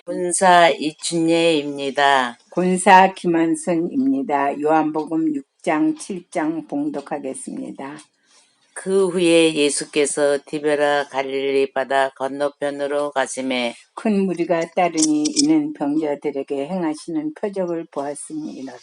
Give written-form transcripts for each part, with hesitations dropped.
군사 이춘예입니다. 군사 김한순입니다. 요한복음 6장 7장 봉독하겠습니다. 그 후에 예수께서 디베라 갈릴리 바다 건너편으로 가시매 큰 무리가 따르니 이는 병자들에게 행하시는 표적을 보았음이로라.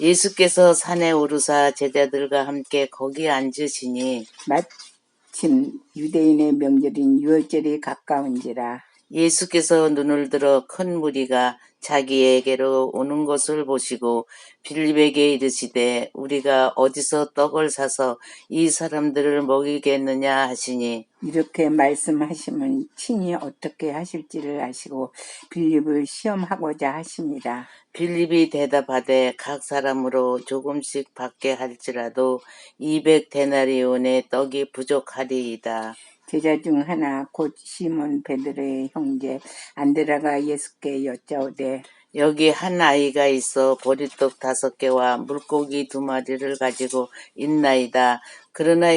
예수께서 산에 오르사 제자들과 함께 거기 앉으시니 마침 유대인의 명절인 유월절이 가까운지라. 예수께서 눈을 들어 큰 무리가 자기에게로 오는 것을 보시고 빌립에게 이르시되 우리가 어디서 떡을 사서 이 사람들을 먹이겠느냐 하시니 이렇게 말씀하시면 친히 어떻게 하실지를 아시고 빌립을 시험하고자 하십니다. 빌립이 대답하되 각 사람으로 조금씩 받게 할지라도 200데나리온의 떡이 부족하리이다. 제자 중 하나 곧 시몬 베드로의 형제 안드레가 예수께 여짜오되 여기 한 아이가 있어 보리떡 5개와 물고기 2마리를 가지고 있나이다. 그러나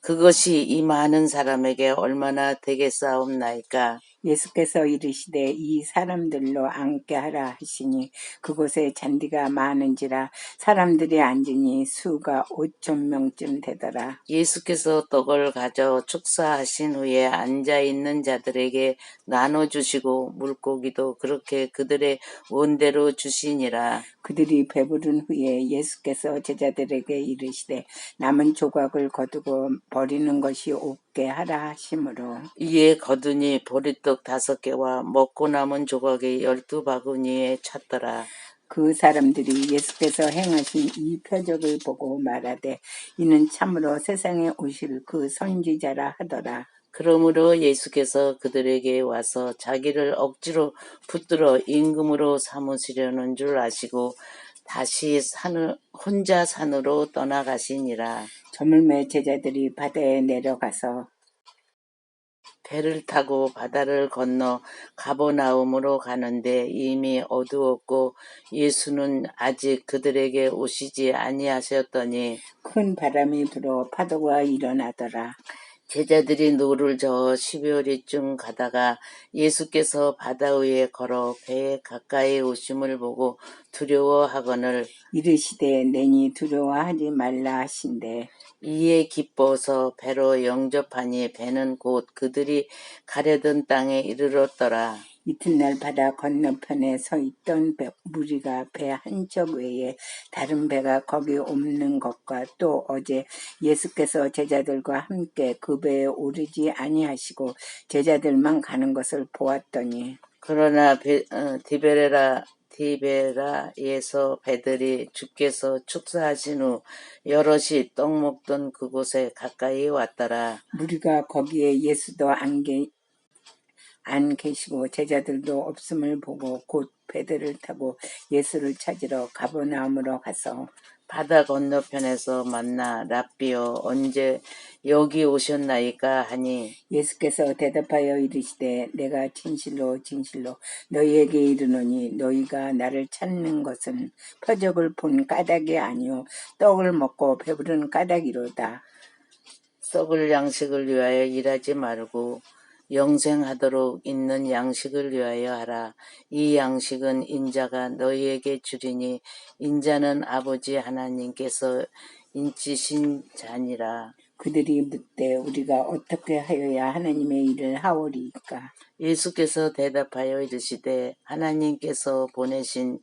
그것이 이 많은 사람에게 얼마나 되겠사옵나이까. 예수께서 이르시되 이 사람들로 앉게 하라 하시니 그곳에 잔디가 많은지라 사람들이 앉으니 수가 5,000명쯤 되더라. 예수께서 떡을 가져 축사하신 후에 앉아있는 자들에게 나눠주시고 물고기도 그렇게 그들의 원대로 주시니라. 그들이 배부른 후에 예수께서 제자들에게 이르시되 남은 조각을 거두고 버리는 것이 없게 하라 하시므로 이에 거두니 보리떡 5개와 먹고 남은 조각이 12바구니에 찼더라. 그 사람들이 예수께서 행하신 이 표적을 보고 말하되 이는 참으로 세상에 오실 그 선지자라 하더라. 그러므로 예수께서 그들에게 와서 자기를 억지로 붙들어 임금으로 삼으시려는 줄 아시고 다시 혼자 산으로 떠나가시니라. 저물매 제자들이 바다에 내려가서 배를 타고 바다를 건너 가버나움으로 가는데 이미 어두웠고 예수는 아직 그들에게 오시지 아니하셨더니 큰 바람이 불어 파도가 일어나더라. 제자들이 노를 저어 12월이쯤 가다가 예수께서 바다 위에 걸어 배에 가까이 오심을 보고 두려워하거늘 이르시되 내니 두려워하지 말라 하신대 이에 기뻐서 배로 영접하니 배는 곧 그들이 가려던 땅에 이르렀더라. 이튿날 바다 건너편에 서 있던 무리가 배 한 척 외에 다른 배가 거기 없는 것과 또 어제 예수께서 제자들과 함께 그 배에 오르지 아니하시고 제자들만 가는 것을 보았더니 그러나 디베라에서 배들이 주께서 축사하신 후 여럿이 떡 먹던 그곳에 가까이 왔더라. 무리가 거기에 예수도 안 계시고 제자들도 없음을 보고 곧 배들을 타고 예수를 찾으러 가버나움으로 가서 바다 건너편에서 만나 랍비여 언제 여기 오셨나이까 하니 예수께서 대답하여 이르시되 내가 진실로 진실로 너희에게 이르노니 너희가 나를 찾는 것은 표적을 본 까닭이 아니요 떡을 먹고 배부른 까닭이로다. 썩을 양식을 위하여 일하지 말고 영생하도록 있는 양식을 위하여 하라. 이 양식은 인자가 너희에게 주리니 인자는 아버지 하나님께서 인치신 자니라. 그들이 묻되 우리가 어떻게 하여야 하나님의 일을 하오리이까. 예수께서 대답하여 이르시되 하나님께서 보내신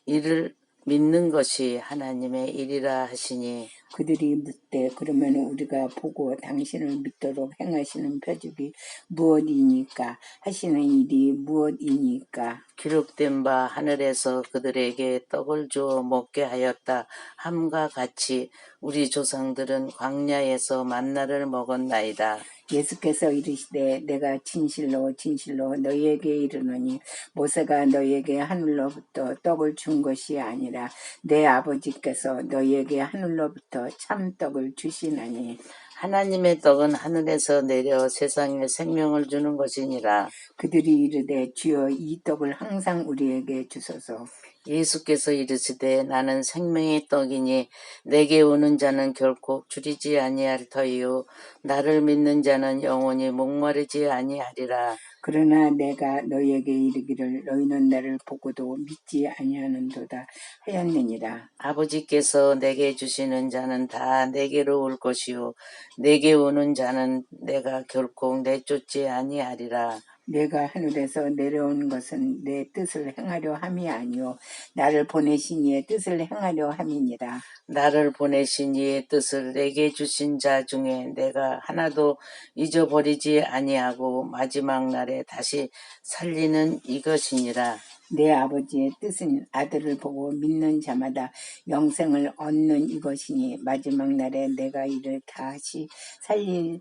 일을 믿는 것이 하나님의 일이라 하시니 그들이 묻되 그러면 우리가 보고 당신을 믿도록 행하시는 표적이 무엇이니까 하시는 일이 무엇이니까. 기록된 바 하늘에서 그들에게 떡을 주어 먹게 하였다 함과 같이 우리 조상들은 광야에서 만나를 먹었나이다. 예수께서 이르시되 내가 진실로 진실로 너희에게 이르노니 모세가 너희에게 하늘로부터 떡을 준 것이 아니라 내 아버지께서 너희에게 하늘로부터 참떡을 주시나니 하나님의 떡은 하늘에서 내려 세상에 생명을 주는 것이니라. 그들이 이르되 주여 이 떡을 항상 우리에게 주소서. 예수께서 이르시되 나는 생명의 떡이니 내게 오는 자는 결코 줄이지 아니할 터이요 나를 믿는 자는 영원히 목마르지 아니하리라. 그러나 내가 너희에게 이르기를 너희는 나를 보고도 믿지 아니하는도다 하였느니라. 아버지께서 내게 주시는 자는 다 내게로 올 것이요 내게 오는 자는 내가 결코 내쫓지 아니하리라. 내가 하늘에서 내려온 것은 내 뜻을 행하려 함이 아니요 나를 보내신 이의 뜻을 행하려 함이니라. 나를 보내신 이의 뜻을 내게 주신 자 중에 내가 하나도 잊어버리지 아니하고 마지막 날에 다시 살리는 이것이니라. 내 아버지의 뜻은 아들을 보고 믿는 자마다 영생을 얻는 이것이니 마지막 날에 내가 이를 다시 살리리라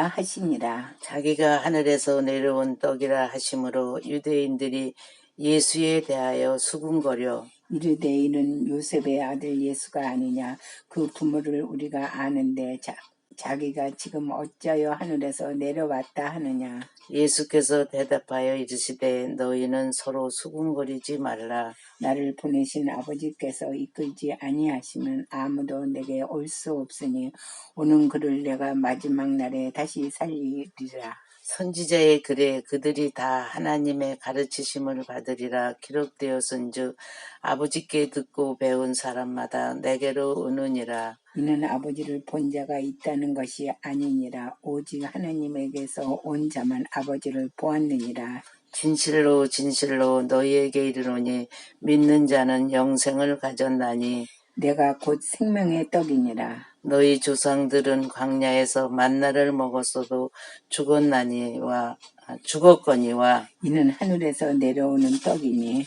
하시니라. 자기가 하늘에서 내려온 떡이라 하심으로 유대인들이 예수에 대하여 수군거려 이르되 이는 요셉의 아들 예수가 아니냐. 그 부모를 우리가 아는데 자기가 지금 어찌하여 하늘에서 내려왔다 하느냐. 예수께서 대답하여 이르시되 너희는 서로 수군거리지 말라. 나를 보내신 아버지께서 이끌지 아니하시면 아무도 내게 올 수 없으니 오는 그를 내가 마지막 날에 다시 살리리라. 선지자의 글에 그들이 다 하나님의 가르치심을 받으리라 기록되었은즉 아버지께 듣고 배운 사람마다 내게로 오느니라. 이는 아버지를 본 자가 있다는 것이 아니니라. 오직 하나님에게서 온 자만 아버지를 보았느니라. 진실로 진실로 너희에게 이르노니 믿는 자는 영생을 가졌나니 내가 곧 생명의 떡이니라. 너희 조상들은 광야에서 만나를 먹었어도 죽었거니와 이는 하늘에서 내려오는 떡이니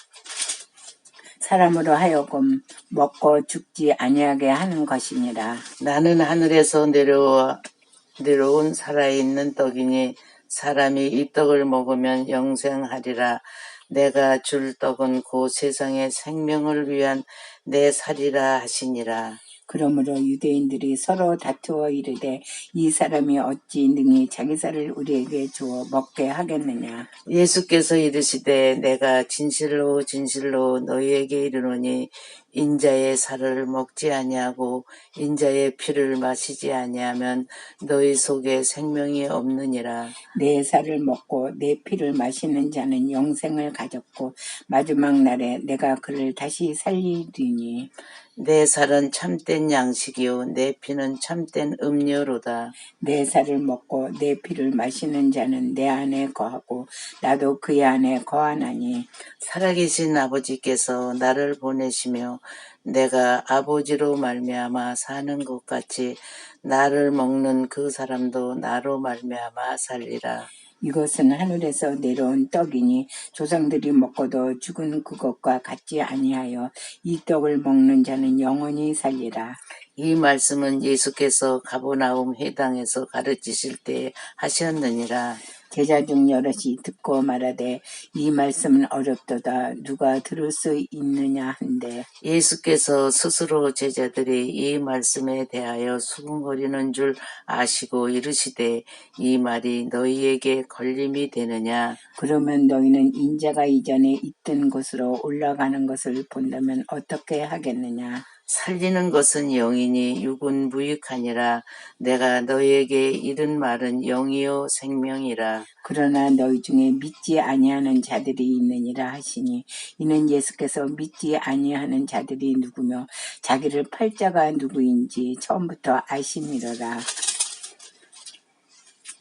사람으로 하여금 먹고 죽지 아니하게 하는 것이니라. 나는 하늘에서 내려온 살아있는 떡이니 사람이 이 떡을 먹으면 영생하리라. 내가 줄 떡은 곧 세상의 생명을 위한 내 살이라 하시니라. 그러므로 유대인들이 서로 다투어 이르되 이 사람이 어찌 능히 자기 살을 우리에게 주어 먹게 하겠느냐. 예수께서 이르시되 내가 진실로 진실로 너희에게 이르노니 인자의 살을 먹지 아니하고 인자의 피를 마시지 아니하면 너희 속에 생명이 없느니라. 내 살을 먹고 내 피를 마시는 자는 영생을 가졌고 마지막 날에 내가 그를 다시 살리리니 내 살은 참된 양식이요 내 피는 참된 음료로다. 내 살을 먹고 내 피를 마시는 자는 내 안에 거하고 나도 그의 안에 거하나니 살아계신 아버지께서 나를 보내시며 내가 아버지로 말미암아 사는 것 같이 나를 먹는 그 사람도 나로 말미암아 살리라. 이것은 하늘에서 내려온 떡이니 조상들이 먹고도 죽은 그것과 같지 아니하여 이 떡을 먹는 자는 영원히 살리라. 이 말씀은 예수께서 가버나움 회당에서 가르치실 때 하셨느니라. 제자 중 여럿이 듣고 말하되 이 말씀은 어렵도다 누가 들을 수 있느냐 한데 예수께서 스스로 제자들이 이 말씀에 대하여 수군거리는 줄 아시고 이르시되 이 말이 너희에게 걸림이 되느냐. 그러면 너희는 인자가 이전에 있던 곳으로 올라가는 것을 본다면 어떻게 하겠느냐. 살리는 것은 영이니 육은 무익하니라. 내가 너희에게 이른 말은 영이요 생명이라. 그러나 너희 중에 믿지 아니하는 자들이 있느니라 하시니 이는 예수께서 믿지 아니하는 자들이 누구며 자기를 팔 자가 누구인지 처음부터 아심이로라.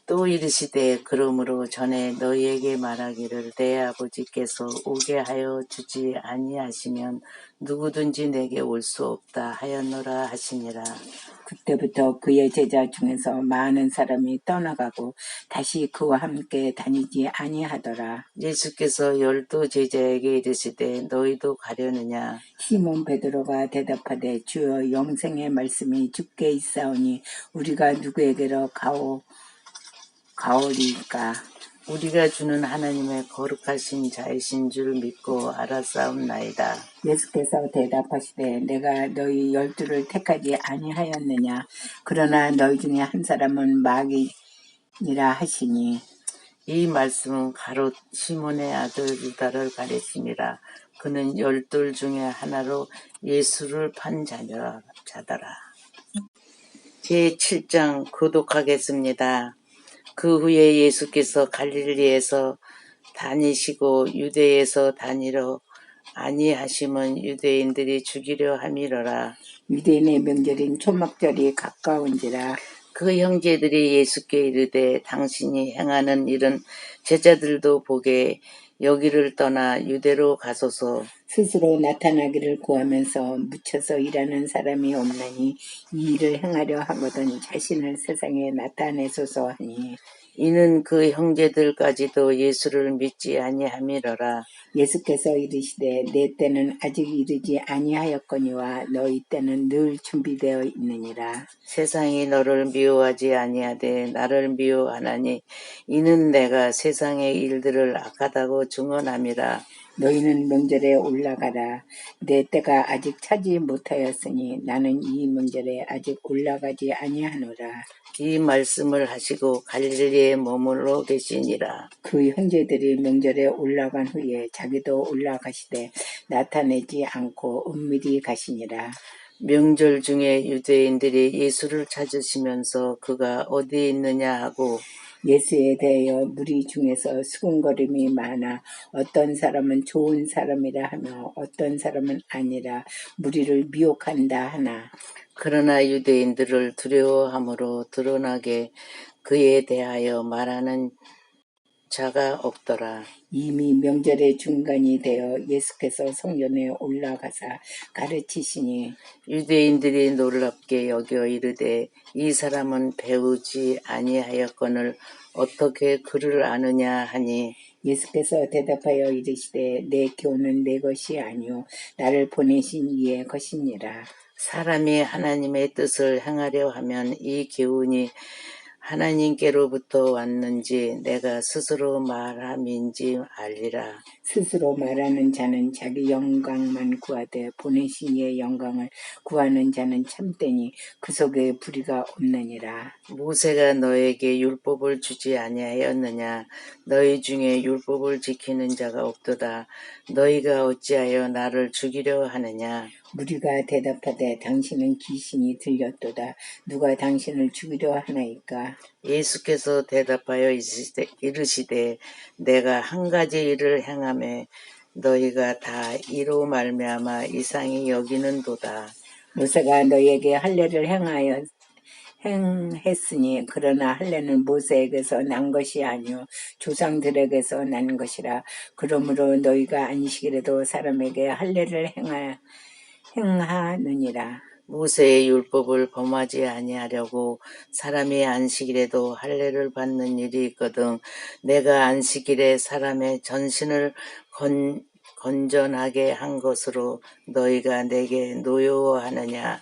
또 이르시되 그러므로 전에 너희에게 말하기를 내 아버지께서 오게 하여 주지 아니하시면 누구든지 내게 올 수 없다 하였노라 하시니라. 그때부터 그의 제자 중에서 많은 사람이 떠나가고 다시 그와 함께 다니지 아니하더라. 예수께서 12 제자에게 이르시되 너희도 가려느냐. 시몬 베드로가 대답하되 주여 영생의 말씀이 주께 있사오니 우리가 누구에게로 가오리까. 우리가 주는 하나님의 거룩하신 자이신 줄 믿고 알았사옵나이다. 예수께서 대답하시되 내가 너희 12를 택하지 아니하였느냐. 그러나 너희 중에 한 사람은 마귀니라 하시니 이 말씀은 가롯 시몬의 아들 유다를 가리심이라. 그는 12 중에 하나로 예수를 판 자더라. 제7장 교독하겠습니다. 그 후에 예수께서 갈릴리에서 다니시고 유대에서 다니러 아니하심은 유대인들이 죽이려 함이러라. 유대인의 명절인 초막절이 가까운지라. 그 형제들이 예수께 이르되 당신이 행하는 일은 제자들도 보게 여기를 떠나 유대로 가소서. 스스로 나타나기를 구하면서 묻혀서 일하는 사람이 없나니 이 일을 행하려 하거든 자신을 세상에 나타내소서 하니 이는 그 형제들까지도 예수를 믿지 아니함이러라. 예수께서 이르시되 내 때는 아직 이르지 아니하였거니와 너희 때는 늘 준비되어 있느니라. 세상이 너를 미워하지 아니하되 나를 미워하나니 이는 내가 세상의 일들을 악하다고 증언함이라. 너희는 명절에 올라가라. 내 때가 아직 차지 못하였으니 나는 이 명절에 아직 올라가지 아니하노라. 이 말씀을 하시고 갈릴리에 머물러 계시니라. 그 형제들이 명절에 올라간 후에 자기도 올라가시되 나타내지 않고 은밀히 가시니라. 명절 중에 유대인들이 예수를 찾으시면서 그가 어디에 있느냐 하고 예수에 대하여 무리 중에서 수군거림이 많아 어떤 사람은 좋은 사람이라 하며 어떤 사람은 아니라 무리를 미혹한다 하나 그러나 유대인들을 두려워함으로 드러나게 그에 대하여 말하는 자가 없더라. 이미 명절의 중간이 되어 예수께서 성전에 올라가사 가르치시니 유대인들이 놀랍게 여겨 이르되 이 사람은 배우지 아니하였거늘 어떻게 그를 아느냐 하니 예수께서 대답하여 이르시되 내 교훈은 내 것이 아니요 나를 보내신 이의 것이니라. 사람이 하나님의 뜻을 행하려 하면 이 교훈이 하나님께로부터 왔는지 내가 스스로 말함인지 알리라. 스스로 말하는 자는 자기 영광만 구하되 보내신 이의 영광을 구하는 자는 참되니 그 속에 불의가 없느니라. 모세가 너에게 율법을 주지 아니하였느냐? 너희 중에 율법을 지키는 자가 없도다. 너희가 어찌하여 나를 죽이려 하느냐? 무리가 대답하되 당신은 귀신이 들렸도다. 누가 당신을 죽이려 하나이까? 예수께서 대답하여 이르시되 내가 한 가지 일을 행하매 너희가 다 이로 말미암아 이상히 여기는도다. 모세가 너희에게 할례를 행했으니 그러나 할례는 모세에게서 난 것이 아니요 조상들에게서 난 것이라. 그러므로 너희가 안식일에도 사람에게 할례를 행하느니라. 모세의 율법을 범하지 아니하려고 사람이 안식일에도 할례를 받는 일이 있거든 내가 안식일에 사람의 전신을 건전하게 한 것으로 너희가 내게 노여워하느냐.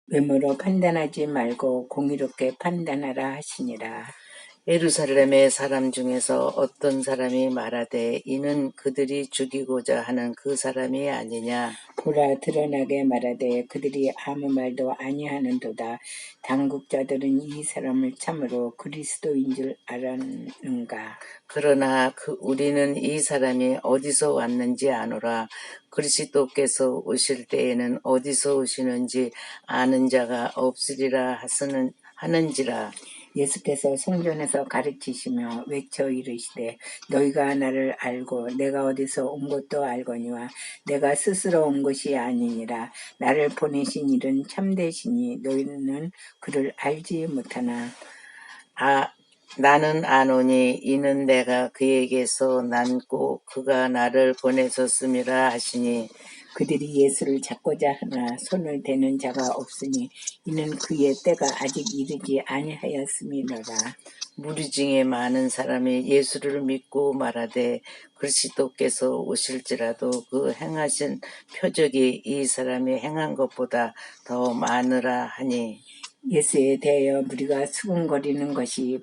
외모로 판단하지 말고 공의롭게 판단하라 하시니라. 예루살렘의 사람 중에서 어떤 사람이 말하되 이는 그들이 죽이고자 하는 그 사람이 아니냐. 보라 드러나게 말하되 그들이 아무 말도 아니하는도다. 당국자들은 이 사람을 참으로 그리스도인 줄 알았는가. 그러나 우리는 이 사람이 어디서 왔는지 아노라. 그리스도께서 오실 때에는 어디서 오시는지 아는 자가 없으리라 하는지라. 예수께서 성전에서 가르치시며 외쳐 이르시되 너희가 나를 알고 내가 어디서 온 것도 알거니와 내가 스스로 온 것이 아니니라. 나를 보내신 이는 참되시니 너희는 그를 알지 못하나 나는 아노니 이는 내가 그에게서 난고 그가 나를 보내셨음이라 하시니 그들이 예수를 잡고자 하나 손을 대는 자가 없으니 이는 그의 때가 아직 이르지 아니하였음이로라. 무리 중에 많은 사람이 예수를 믿고 말하되 그리스도께서 오실지라도 그 행하신 표적이 이 사람이 행한 것보다 더 많으라 하니 예수에 대하여 무리가 수군거리는 것이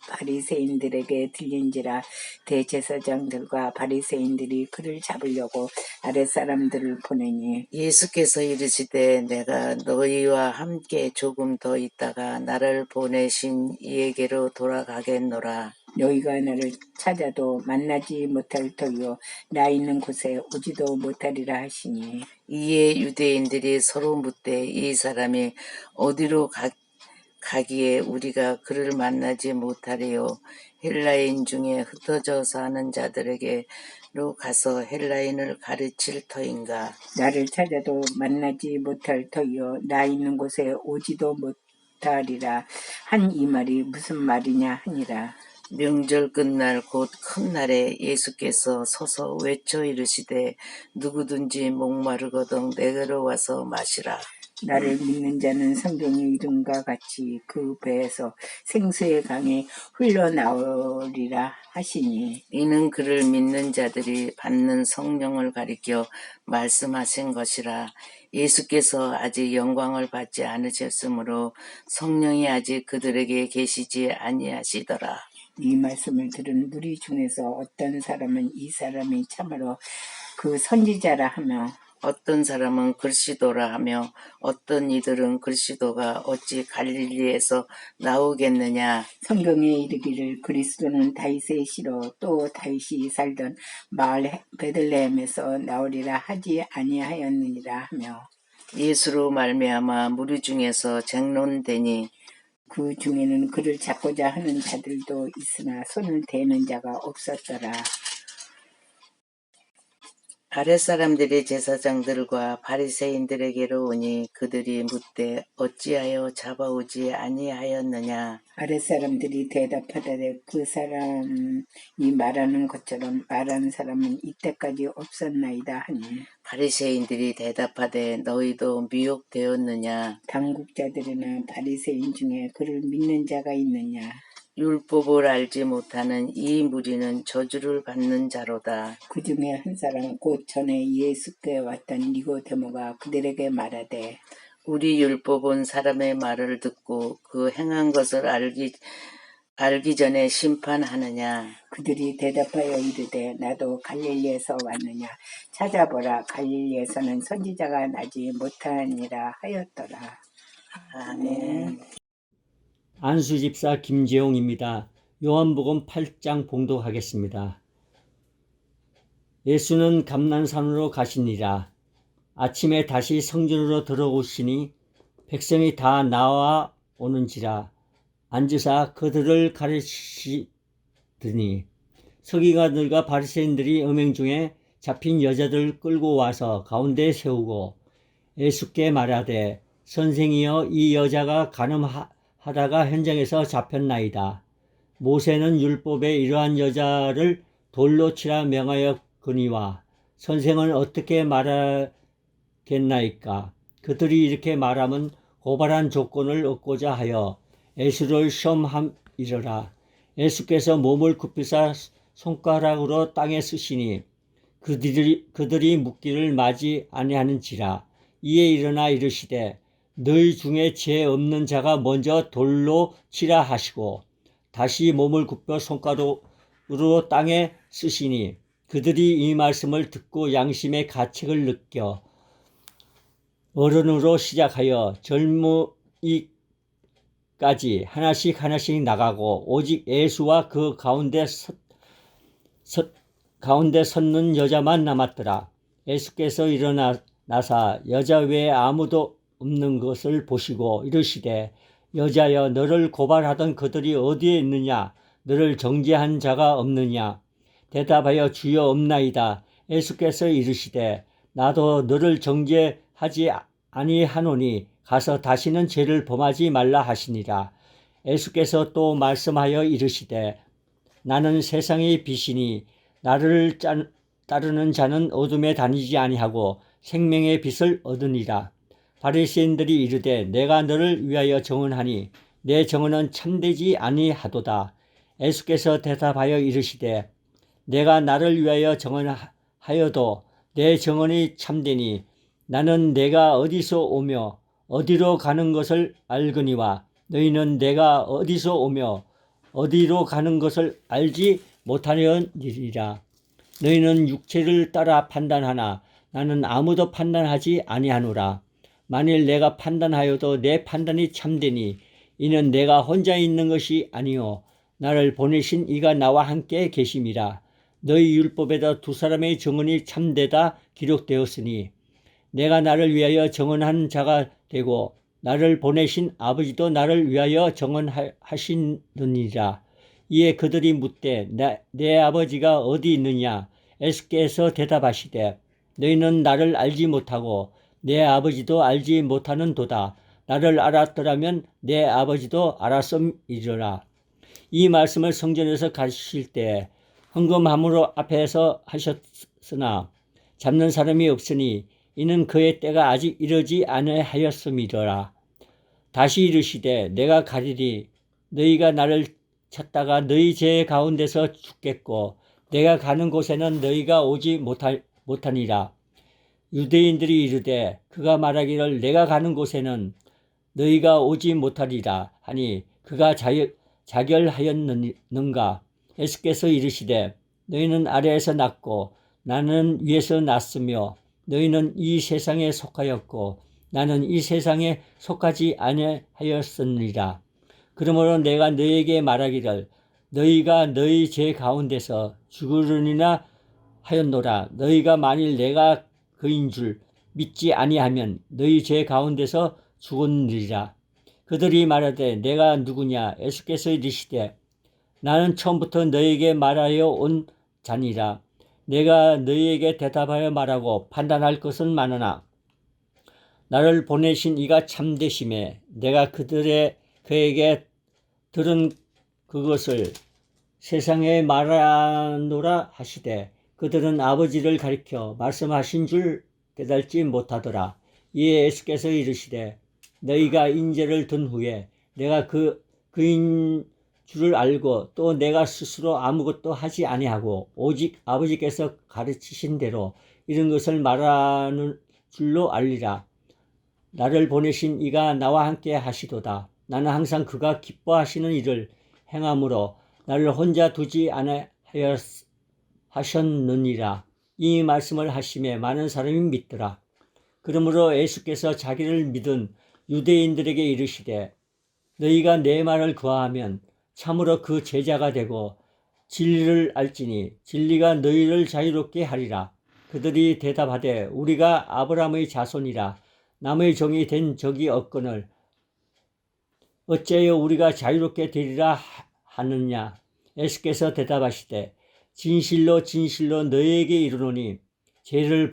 바리새인들에게 들린지라. 대제사장들과 바리새인들이 그를 잡으려고 아랫사람들을 보내니 예수께서 이르시되 내가 너희와 함께 조금 더 있다가 나를 보내신 이에게로 돌아가겠노라. 너희가 나를 찾아도 만나지 못할 터이요 나 있는 곳에 오지도 못하리라 하시니 이에 유대인들이 서로 묻되 이 사람이 어디로 가기에 우리가 그를 만나지 못하리요. 헬라인 중에 흩어져 사는 자들에게로 가서 헬라인을 가르칠 터인가. 나를 찾아도 만나지 못할 터이요 나 있는 곳에 오지도 못하리라 한 이 말이 무슨 말이냐 하니라. 명절 끝날 곧 큰 날에 예수께서 서서 외쳐 이르시되 누구든지 목마르거든 내게로 와서 마시라. 나를 믿는 자는 성경의 이름과 같이 그 배에서 생수의 강이 흘러나오리라 하시니 이는 그를 믿는 자들이 받는 성령을 가리켜 말씀하신 것이라. 예수께서 아직 영광을 받지 않으셨으므로 성령이 아직 그들에게 계시지 아니하시더라. 이 말씀을 들은 무리 중에서 어떤 사람은 이 사람이 참으로 그 선지자라 하며 어떤 사람은 그리스도라 하며 어떤 이들은 그리스도가 어찌 갈릴리에서 나오겠느냐. 성경에 이르기를 그리스도는 다윗의 씨로 또 다윗이 살던 마을 베들레헴에서 나오리라 하지 아니하였느니라 하며 예수로 말미암아 무리 중에서 쟁론되니 그 중에는 그를 잡고자 하는 자들도 있으나 손을 대는 자가 없었더라. 아랫사람들이 제사장들과 바리새인들에게로 오니 그들이 묻되 어찌하여 잡아오지 아니하였느냐. 아랫사람들이 대답하되 그 사람이 말하는 것처럼 말하는 사람은 이때까지 없었나이다 하니 바리새인들이 대답하되 너희도 미혹되었느냐. 당국자들이나 바리새인 중에 그를 믿는 자가 있느냐. 율법을 알지 못하는 이 무리는 저주를 받는 자로다. 그 중에 한 사람 곧 전에 예수께 왔던 니고데모가 그들에게 말하되 우리 율법은 사람의 말을 듣고 그 행한 것을 알기 전에 심판하느냐. 그들이 대답하여 이르되 나도 갈릴리에서 왔느냐 찾아보라 갈릴리에서는 선지자가 나지 못하니라 하였더라. 아멘. 안수집사 김재용입니다. 요한복음 8장 봉독하겠습니다. 예수는 감난산으로 가시니라. 아침에 다시 성전으로 들어오시니 백성이 다 나와 오는지라. 앉으사 그들을 가르치시더니 서기관들과 바리새인들이 음행 중에 잡힌 여자들 끌고 와서 가운데 세우고 예수께 말하되 선생이여 이 여자가 간음하다가 현장에서 잡혔나이다. 모세는 율법에 이러한 여자를 돌로 치라 명하였거니와 선생은 어떻게 말하겠나이까. 그들이 이렇게 말하면 고발한 조건을 얻고자 하여 예수를 시험함이러라. 예수께서 몸을 굽히사 손가락으로 땅에 쓰시니 그들이 묻기를 마지 아니하는지라. 이에 일어나 이르시되 너희 중에 죄 없는 자가 먼저 돌로 치라 하시고 다시 몸을 굽혀 손가락으로 땅에 쓰시니 그들이 이 말씀을 듣고 양심의 가책을 느껴 어른으로 시작하여 젊은이까지 하나씩 나가고 오직 예수와 그 가운데 섰는 여자만 남았더라. 예수께서 일어나사 여자 외에 아무도 없는 것을 보시고 이르시되 여자여 너를 고발하던 그들이 어디에 있느냐. 너를 정죄한 자가 없느냐. 대답하여 주여 없나이다. 예수께서 이르시되 나도 너를 정죄하지 아니하노니 가서 다시는 죄를 범하지 말라 하시니라. 예수께서 또 말씀하여 이르시되 나는 세상의 빛이니 나를 따르는 자는 어둠에 다니지 아니하고 생명의 빛을 얻으니라. 바리새인들이 이르되 내가 너를 위하여 정언하니 내 정언은 참되지 아니하도다. 예수께서 대답하여 이르시되 내가 나를 위하여 정언하여도 내 정언이 참되니 나는 내가 어디서 오며 어디로 가는 것을 알거니와 너희는 내가 어디서 오며 어디로 가는 것을 알지 못하려니라. 너희는 육체를 따라 판단하나 나는 아무도 판단하지 아니하노라. 만일 내가 판단하여도 내 판단이 참되니 이는 내가 혼자 있는 것이 아니요 나를 보내신 이가 나와 함께 계심이라. 너희 율법에다 두 사람의 증언이 참되다 기록되었으니 내가 나를 위하여 증언한 자가 되고 나를 보내신 아버지도 나를 위하여 증언하시느니라. 이에 그들이 묻되 내 아버지가 어디 있느냐? 에스께서 대답하시되 너희는 나를 알지 못하고 내 아버지도 알지 못하는도다. 나를 알았더라면 내 아버지도 알았음이리라. 이 말씀을 성전에서 가르치실 때 헌금함으로 앞에서 하셨으나 잡는 사람이 없으니 이는 그의 때가 아직 이르지 아니하였음이로라. 다시 이르시되 내가 가리리. 너희가 나를 찾다가 너희 죄 가운데서 죽겠고 내가 가는 곳에는 너희가 오지 못하니라. 유대인들이 이르되 그가 말하기를 내가 가는 곳에는 너희가 오지 못하리라 하니 그가 자결하였는가? 예수께서 이르시되 너희는 아래에서 났고 나는 위에서 났으며 너희는 이 세상에 속하였고 나는 이 세상에 속하지 아니하였으니라. 그러므로 내가 너희에게 말하기를 너희가 너희 죄 가운데서 죽으려니나 하였노라. 너희가 만일 내가 그인 줄 믿지 아니하면 너희 죄 가운데서 죽으리라. 그들이 말하되 내가 누구냐? 예수께서 이르시되 나는 처음부터 너희에게 말하여 온 자니라. 내가 너희에게 대답하여 말하고 판단할 것은 많으나 나를 보내신 이가 참되심에 내가 그에게 들은 그것을 세상에 말하노라 하시되 그들은 아버지를 가리켜 말씀하신 줄 깨달지 못하더라. 이에 예수께서 이르시되 너희가 인제를 든 후에 내가 그인 줄을 알고 또 내가 스스로 아무것도 하지 아니하고 오직 아버지께서 가르치신 대로 이런 것을 말하는 줄로 알리라. 나를 보내신 이가 나와 함께 하시도다. 나는 항상 그가 기뻐하시는 일을 행함으로 나를 혼자 두지 아니하셨느니라. 이 말씀을 하심에 많은 사람이 믿더라. 그러므로 예수께서 자기를 믿은 유대인들에게 이르시되 너희가 내 말을 구하면 참으로 그 제자가 되고 진리를 알지니 진리가 너희를 자유롭게 하리라. 그들이 대답하되 우리가 아브라함의 자손이라 남의 종이 된 적이 없거늘 어찌하여 우리가 자유롭게 되리라 하느냐? 예수께서 대답하시되 진실로 진실로 너희에게 이르노니 죄를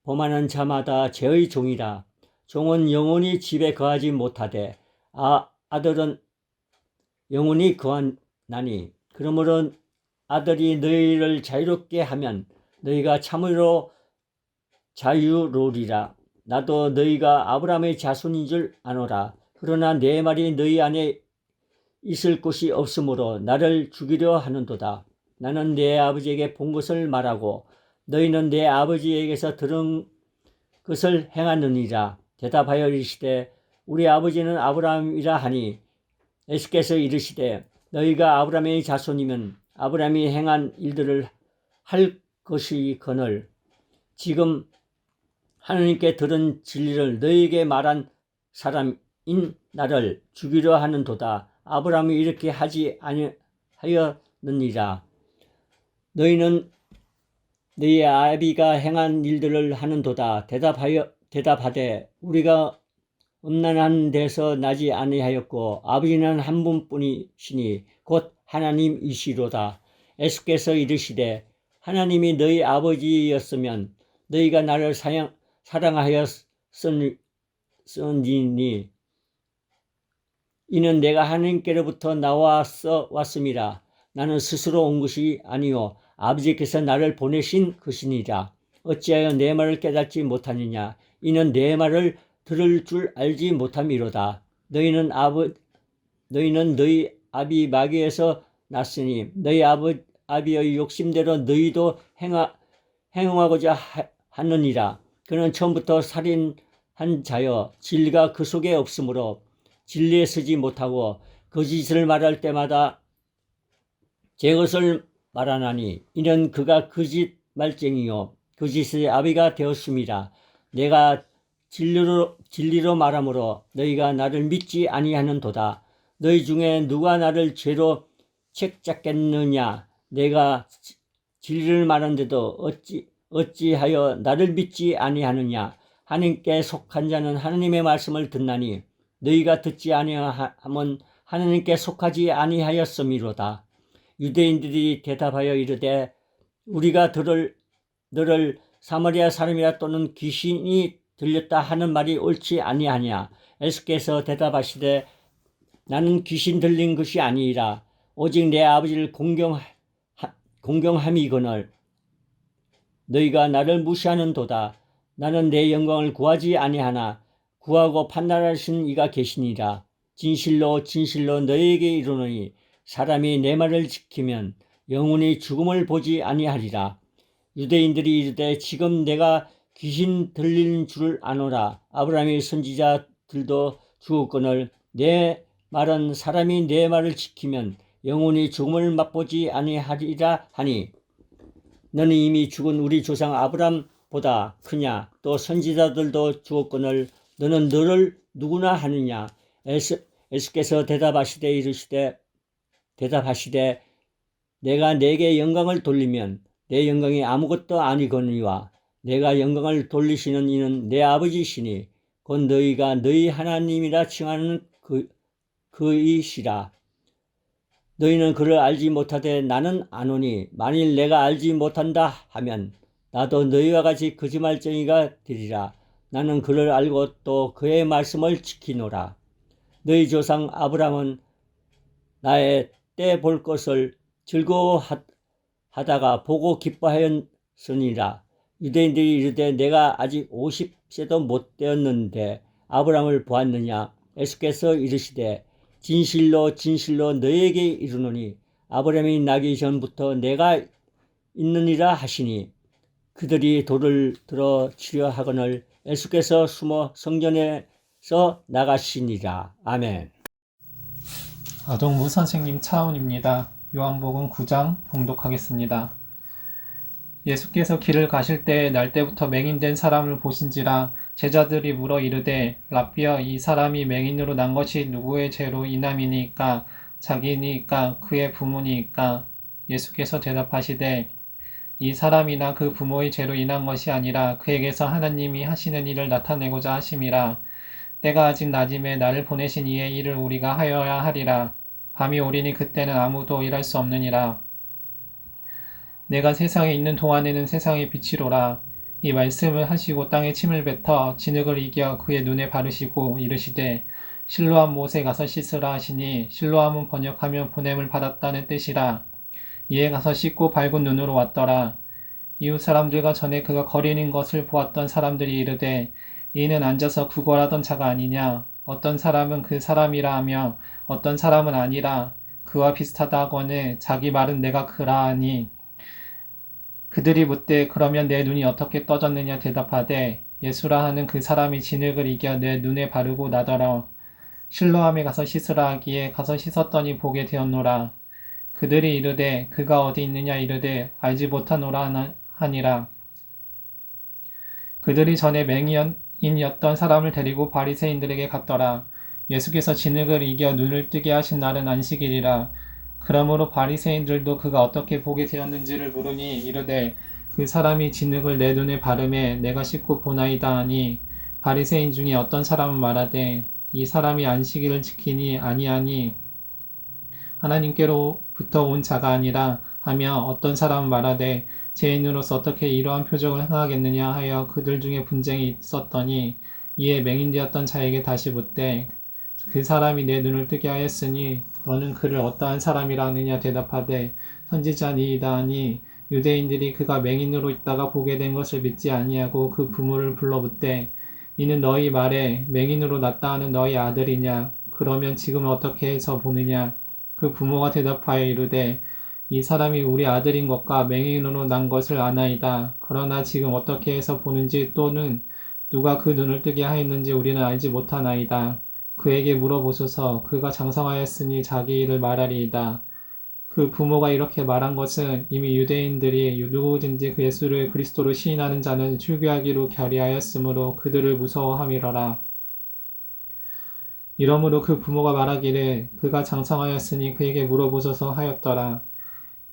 범하는 자마다 죄의 종이라. 종은 영원히 집에 거하지 못하되 아들은 영원히 거하나니 그러므로 아들이 너희를 자유롭게 하면 너희가 참으로 자유로우리라. 나도 너희가 아브라함의 자손인 줄 아노라. 그러나 내 말이 너희 안에 있을 곳이 없으므로 나를 죽이려 하는도다. 나는 내 아버지에게 본 것을 말하고 너희는 내 아버지에게서 들은 것을 행하느니라. 대답하여 이르시되 우리 아버지는 아브라함이라 하니 예수께서 이르시되 너희가 아브라함의 자손이면 아브라함이 행한 일들을 할 것이거늘 지금 하나님께 들은 진리를 너희에게 말한 사람인 나를 죽이려 하는도다. 아브라함이 이렇게 하지 아니하였느니라. 너희는 너희 아비가 행한 일들을 하는도다. 대답하되 우리가 음란한 데서 나지 아니하였고 아버지는 한 분뿐이시니 곧 하나님이시로다. 예수께서 이르시되 하나님이 너희 아버지였으면 너희가 나를 사랑하였으니 이는 내가 하나님께로부터 왔음이라. 나는 스스로 온 것이 아니요 아버지께서 나를 보내신 것이니라. 어찌하여 내 말을 깨닫지 못하느냐? 이는 내 말을 들을 줄 알지 못함이로다. 너희는 너희 아비 마귀에서 났으니 너희 아비의 욕심대로 너희도 행하고자 하느니라. 그는 처음부터 살인한 자여 진리가 그 속에 없으므로 진리에 서지 못하고 거짓을 말할 때마다 제 것을 말하나니 이는 그가 거짓 말쟁이요 거짓의 아비가 되었음이라. 내가 진리로 말하므로 너희가 나를 믿지 아니하는도다. 너희 중에 누가 나를 죄로 책 잡겠느냐? 내가 진리를 말하는데도 어찌하여 나를 믿지 아니하느냐? 하나님께 속한 자는 하나님의 말씀을 듣나니 너희가 듣지 아니하면 하나님께 속하지 아니하였음이로다. 유대인들이 대답하여 이르되 우리가 너를 사마리아 사람이라 또는 귀신이 들렸다 하는 말이 옳지 아니하냐? 예수께서 대답하시되 나는 귀신 들린 것이 아니라 오직 내 아버지를 공경함이거늘 너희가 나를 무시하는도다. 나는 내 영광을 구하지 아니하나 구하고 판단하신 이가 계시니라. 진실로 진실로 너희에게 이르노니 사람이 내 말을 지키면 영원히 죽음을 보지 아니하리라. 유대인들이 이르되 지금 내가 귀신 들린 줄을 아노라. 아브라함의 선지자들도 죽었거늘 내 말은 사람이 내 말을 지키면 영원히 죽음을 맛보지 아니하리라 하니 너는 이미 죽은 우리 조상 아브라함보다 크냐? 또 선지자들도 죽었거늘 너는 너를 누구나 하느냐? 예수께서 대답하시되 내가 내게 영광을 돌리면 내 영광이 아무것도 아니거니와 내가 영광을 돌리시는 이는 내 아버지시니 곧 너희가 너희 하나님이라 칭하는 그이시라. 너희는 그를 알지 못하되 나는 아노니 만일 내가 알지 못한다 하면 나도 너희와 같이 거짓말쟁이가 되리라. 나는 그를 알고 또 그의 말씀을 지키노라. 너희 조상 아브라함은 나의 때 볼 것을 즐거워하다가 보고 기뻐하였으니라. 유대인들이 이르되 내가 아직 50세도 못 되었는데 아브라함을 보았느냐? 예수께서 이르시되 진실로 진실로 너희에게 이르노니 아브라함이 나기 전부터 내가 있느니라 하시니 그들이 돌을 들어 치려 하거늘 예수께서 숨어 성전에서 나가시니라. 아멘. 아동부 선생님 차운입니다. 요한복음 9장 봉독하겠습니다. 예수께서 길을 가실 때 날 때부터 맹인된 사람을 보신지라. 제자들이 물어 이르되 랍비여 이 사람이 맹인으로 난 것이 누구의 죄로 인함이니까 자기니까 그의 부모니까. 예수께서 대답하시되 이 사람이나 그 부모의 죄로 인한 것이 아니라 그에게서 하나님이 하시는 일을 나타내고자 하심이라. 때가 아직 낮음에 나를 보내신 이의 일을 우리가 하여야 하리라. 밤이 오리니 그때는 아무도 일할 수 없느니라. 내가 세상에 있는 동안에는 세상의 빛이로라. 이 말씀을 하시고 땅에 침을 뱉어 진흙을 이겨 그의 눈에 바르시고 이르시되 실로암 못에 가서 씻으라 하시니 실로암은 번역하면 보냄을 받았다는 뜻이라. 이에 가서 씻고 밝은 눈으로 왔더라. 이웃 사람들과 전에 그가 거리는 것을 보았던 사람들이 이르되 이는 앉아서 구걸하던 자가 아니냐? 어떤 사람은 그 사람이라 하며 어떤 사람은 아니라 그와 비슷하다 하거늘 자기 말은 내가 그라 하니 그들이 묻되 그러면 내 눈이 어떻게 떠졌느냐 대답하되 예수라 하는 그 사람이 진흙을 이겨 내 눈에 바르고 나더러 실로암에 가서 씻으라 하기에 가서 씻었더니 보게 되었노라. 그들이 이르되 그가 어디 있느냐 이르되 알지 못하노라 하니라. 그들이 전에 맹인이었던 사람을 데리고 바리새인들에게 갔더라. 예수께서 진흙을 이겨 눈을 뜨게 하신 날은 안식일이라. 그러므로 바리새인들도 그가 어떻게 보게 되었는지를 물으니 이르되 그 사람이 진흙을 내 눈에 바르매 내가 씻고 보나이다 하니 바리새인 중에 어떤 사람은 말하되 이 사람이 안식일을 지키니 아니하니 하나님께로부터 온 자가 아니라 하며 어떤 사람은 말하되 죄인으로서 어떻게 이러한 표적을 행하겠느냐 하여 그들 중에 분쟁이 있었더니 이에 맹인되었던 자에게 다시 묻되 그 사람이 내 눈을 뜨게 하였으니 너는 그를 어떠한 사람이라 하느냐 대답하되 선지자니이다 하니 유대인들이 그가 맹인으로 있다가 보게 된 것을 믿지 아니하고 그 부모를 불러 묻되 이는 너희 말에 맹인으로 났다 하는 너희 아들이냐? 그러면 지금 어떻게 해서 보느냐? 그 부모가 대답하여 이르되 이 사람이 우리 아들인 것과 맹인으로 난 것을 아나이다. 그러나 지금 어떻게 해서 보는지 또는 누가 그 눈을 뜨게 하였는지 우리는 알지 못하나이다. 그에게 물어보소서. 그가 장성하였으니 자기 일을 말하리이다. 그 부모가 이렇게 말한 것은 이미 유대인들이 누구든지 그 예수를 그리스도로 시인하는 자는 출교하기로 결의하였으므로 그들을 무서워함이러라. 이러므로 그 부모가 말하기를 그가 장성하였으니 그에게 물어보소서 하였더라.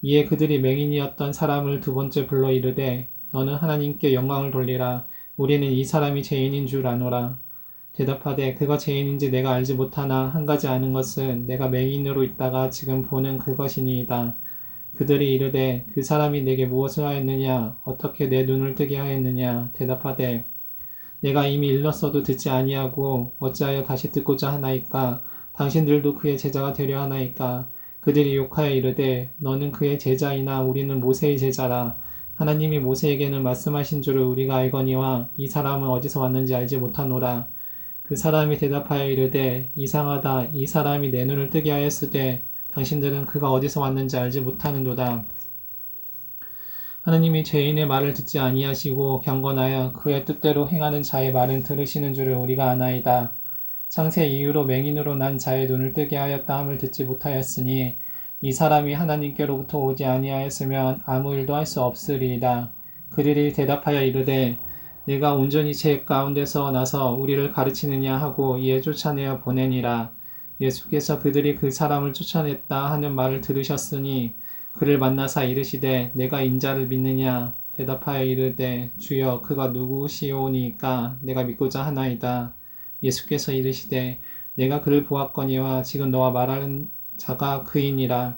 이에 그들이 맹인이었던 사람을 두 번째 불러 이르되 너는 하나님께 영광을 돌리라. 우리는 이 사람이 죄인인 줄 아노라. 대답하되 그가 죄인인지 내가 알지 못하나 한 가지 아는 것은 내가 맹인으로 있다가 지금 보는 그것이니이다. 그들이 이르되 그 사람이 내게 무엇을 하였느냐 어떻게 내 눈을 뜨게 하였느냐. 대답하되 내가 이미 일렀어도 듣지 아니하고 어찌하여 다시 듣고자 하나이까. 당신들도 그의 제자가 되려 하나이까. 그들이 욕하여 이르되 너는 그의 제자이나 우리는 모세의 제자라. 하나님이 모세에게는 말씀하신 줄을 우리가 알거니와 이 사람은 어디서 왔는지 알지 못하노라. 그 사람이 대답하여 이르되 이상하다. 이 사람이 내 눈을 뜨게 하였으되 당신들은 그가 어디서 왔는지 알지 못하는도다. 하나님이 죄인의 말을 듣지 아니하시고 경건하여 그의 뜻대로 행하는 자의 말은 들으시는 줄을 우리가 아나이다. 창세 이후로 맹인으로 난 자의 눈을 뜨게 하였다 함을 듣지 못하였으니 이 사람이 하나님께로부터 오지 아니하였으면 아무 일도 할 수 없으리이다. 그들이 대답하여 이르되 내가 온전히 죄 가운데서 나서 우리를 가르치느냐 하고 이에 쫓아내어 보내니라. 예수께서 그들이 그 사람을 쫓아냈다 하는 말을 들으셨으니 그를 만나사 이르시되 내가 인자를 믿느냐. 대답하여 이르되 주여 그가 누구시오니까 내가 믿고자 하나이다. 예수께서 이르시되 내가 그를 보았거니와 지금 너와 말하는 자가 그이니라.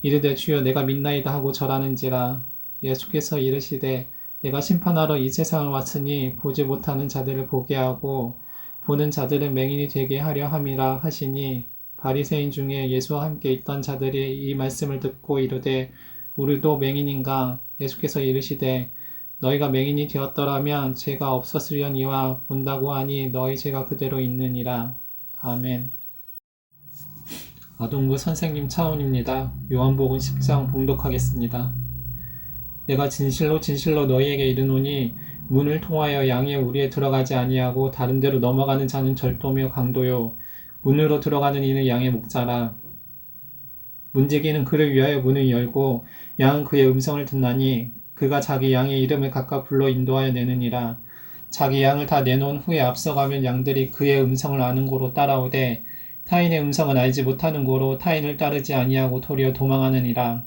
이르되 주여 내가 믿나이다 하고 절하는지라. 예수께서 이르시되 내가 심판하러 이 세상을 왔으니 보지 못하는 자들을 보게 하고 보는 자들은 맹인이 되게 하려 함이라 하시니 바리새인 중에 예수와 함께 있던 자들이 이 말씀을 듣고 이르되 우리도 맹인인가. 예수께서 이르시되 너희가 맹인이 되었더라면 죄가 없었으려니와 본다고 하니 너희 죄가 그대로 있느니라. 아멘. 아동부 선생님 차원입니다. 요한복음 10장 봉독하겠습니다. 내가 진실로 진실로 너희에게 이르노니 문을 통하여 양의 우리에 들어가지 아니하고 다른 데로 넘어가는 자는 절도며 강도요 문으로 들어가는 이는 양의 목자라. 문지기는 그를 위하여 문을 열고 양은 그의 음성을 듣나니 그가 자기 양의 이름을 각각 불러 인도하여 내느니라. 자기 양을 다 내놓은 후에 앞서가면 양들이 그의 음성을 아는 고로 따라오되 타인의 음성은 알지 못하는 고로 타인을 따르지 아니하고 도리어 도망하느니라.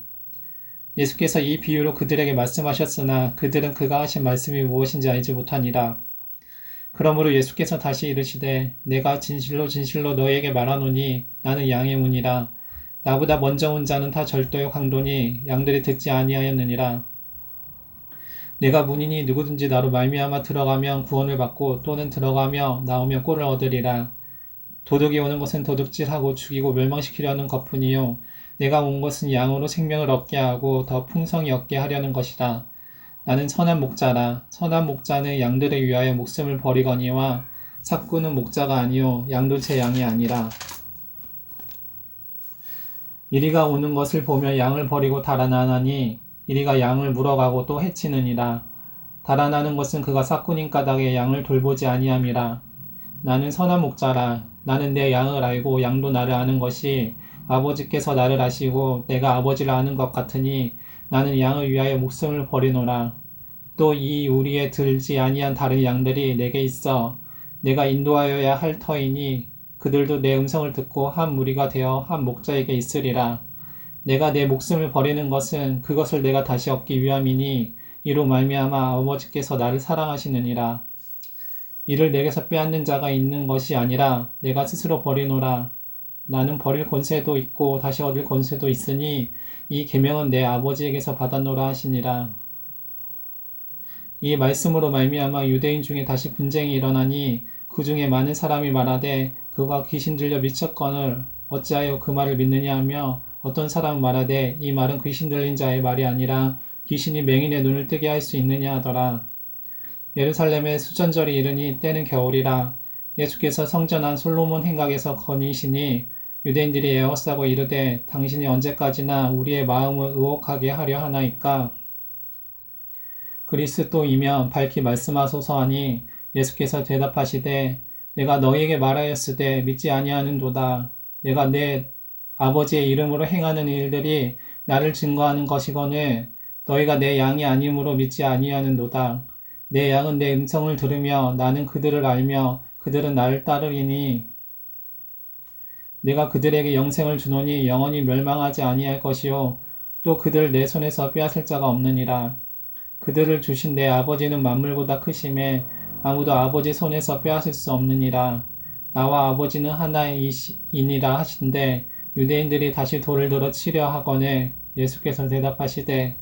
예수께서 이 비유로 그들에게 말씀하셨으나 그들은 그가 하신 말씀이 무엇인지 알지 못하니라. 그러므로 예수께서 다시 이르시되 내가 진실로 진실로 너희에게 말하노니 나는 양의 문이라. 나보다 먼저 온 자는 다 절도요 강도니 양들이 듣지 아니하였느니라. 내가 문이니 누구든지 나로 말미암아 들어가면 구원을 받고 또는 들어가며 나오면 꼴을 얻으리라. 도둑이 오는 것은 도둑질하고 죽이고 멸망시키려는 것뿐이요 내가 온 것은 양으로 생명을 얻게 하고 더 풍성히 얻게 하려는 것이라. 나는 선한 목자라. 선한 목자는 양들을 위하여 목숨을 버리거니와 삭구는 목자가 아니요 양도 제 양이 아니라. 이리가 오는 것을 보며 양을 버리고 달아나나니 이리가 양을 물어가고 또 해치느니라. 달아나는 것은 그가 삭구님 까닭에 양을 돌보지 아니함이라. 나는 선한 목자라. 나는 내 양을 알고 양도 나를 아는 것이 아버지께서 나를 아시고 내가 아버지를 아는 것 같으니 나는 양을 위하여 목숨을 버리노라. 또 이 우리에 들지 아니한 다른 양들이 내게 있어 내가 인도하여야 할 터이니 그들도 내 음성을 듣고 한 무리가 되어 한 목자에게 있으리라. 내가 내 목숨을 버리는 것은 그것을 내가 다시 얻기 위함이니 이로 말미암아 아버지께서 나를 사랑하시느니라. 이를 내게서 빼앗는 자가 있는 것이 아니라 내가 스스로 버리노라. 나는 버릴 권세도 있고 다시 얻을 권세도 있으니 이 계명은 내 아버지에게서 받았노라 하시니라. 이 말씀으로 말미암아 유대인 중에 다시 분쟁이 일어나니 그 중에 많은 사람이 말하되 그가 귀신 들려 미쳤거늘 어찌하여 그 말을 믿느냐 하며 어떤 사람은 말하되 이 말은 귀신 들린 자의 말이 아니라 귀신이 맹인의 눈을 뜨게 할 수 있느냐 하더라. 예루살렘에 수전절이 이르니 때는 겨울이라. 예수께서 성전 안 솔로몬 행각에서 거니시니 유대인들이 에워싸고 이르되 당신이 언제까지나 우리의 마음을 의혹하게 하려 하나이까. 그리스도이면 밝히 말씀하소서 하니 예수께서 대답하시되 내가 너희에게 말하였으되 믿지 아니하는도다. 내가 내 아버지의 이름으로 행하는 일들이 나를 증거하는 것이거늘 너희가 내 양이 아니므로 믿지 아니하는도다. 내 양은 내 음성을 들으며 나는 그들을 알며 그들은 나를 따르리니 내가 그들에게 영생을 주노니 영원히 멸망하지 아니할 것이요 또 그들 내 손에서 빼앗을 자가 없느니라. 그들을 주신 내 아버지는 만물보다 크심에 아무도 아버지 손에서 빼앗을 수 없느니라. 나와 아버지는 하나이니라 하신대 유대인들이 다시 돌을 들어 치려 하거늘 예수께서 대답하시되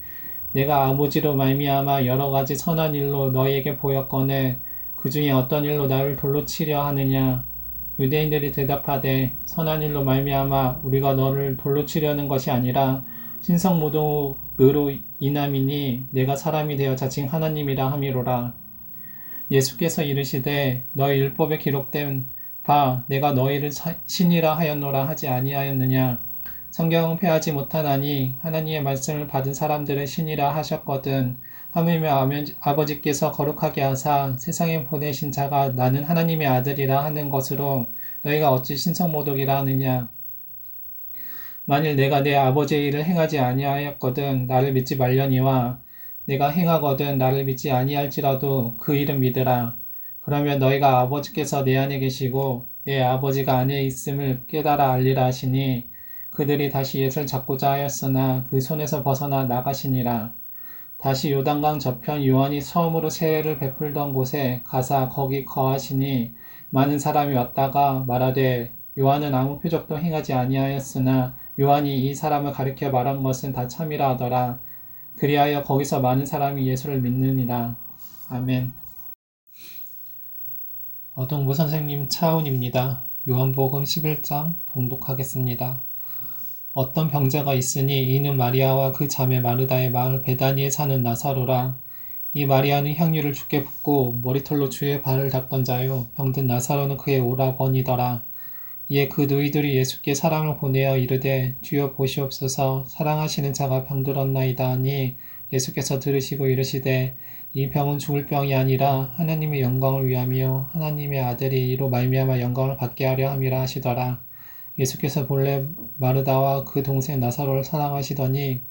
내가 아버지로 말미암아 여러 가지 선한 일로 너희에게 보였거늘 그 중에 어떤 일로 나를 돌로 치려 하느냐. 유대인들이 대답하되 선한 일로 말미암아 우리가 너를 돌로 치려는 것이 아니라 신성모독으로 인함이니 내가 사람이 되어 자칭 하나님이라 함이로라. 예수께서 이르시되 너희 율법에 기록된 바 내가 너희를 신이라 하였노라 하지 아니하였느냐. 성경은 패하지 못하나니 하나님의 말씀을 받은 사람들은 신이라 하셨거든. 하물며 아버지께서 거룩하게 하사 세상에 보내신 자가 나는 하나님의 아들이라 하는 것으로 너희가 어찌 신성모독이라 하느냐. 만일 내가 내 아버지의 일을 행하지 아니하였거든 나를 믿지 말려니와 내가 행하거든 나를 믿지 아니할지라도 그 일은 믿으라. 그러면 너희가 아버지께서 내 안에 계시고 내 아버지가 안에 있음을 깨달아 알리라 하시니 그들이 다시 예수를 잡고자 하였으나 그 손에서 벗어나 나가시니라. 다시 요단강 저편 요한이 처음으로 세례를 베풀던 곳에 가사 거기 거하시니 많은 사람이 왔다가 말하되 요한은 아무 표적도 행하지 아니하였으나 요한이 이 사람을 가리켜 말한 것은 다 참이라 하더라. 그리하여 거기서 많은 사람이 예수를 믿느니라. 아멘. 어동무 선생님 차운입니다. 요한복음 11장 봉독하겠습니다. 어떤 병자가 있으니 이는 마리아와 그 자매 마르다의 마을 베다니에 사는 나사로라. 이 마리아는 향유를 주께 붓고 머리털로 주의 발을 닦던 자요 병든 나사로는 그의 오라버니더라. 이에 그 누이들이 예수께 사람을 보내어 이르되 주여 보시옵소서 사랑하시는 자가 병들었나이다 하니 예수께서 들으시고 이르시되 이 병은 죽을 병이 아니라 하나님의 영광을 위함이요 하나님의 아들이 이로 말미암아 영광을 받게 하려 함이라 하시더라. 예수께서 본래 마르다와 그 동생 나사로를 사랑하시더니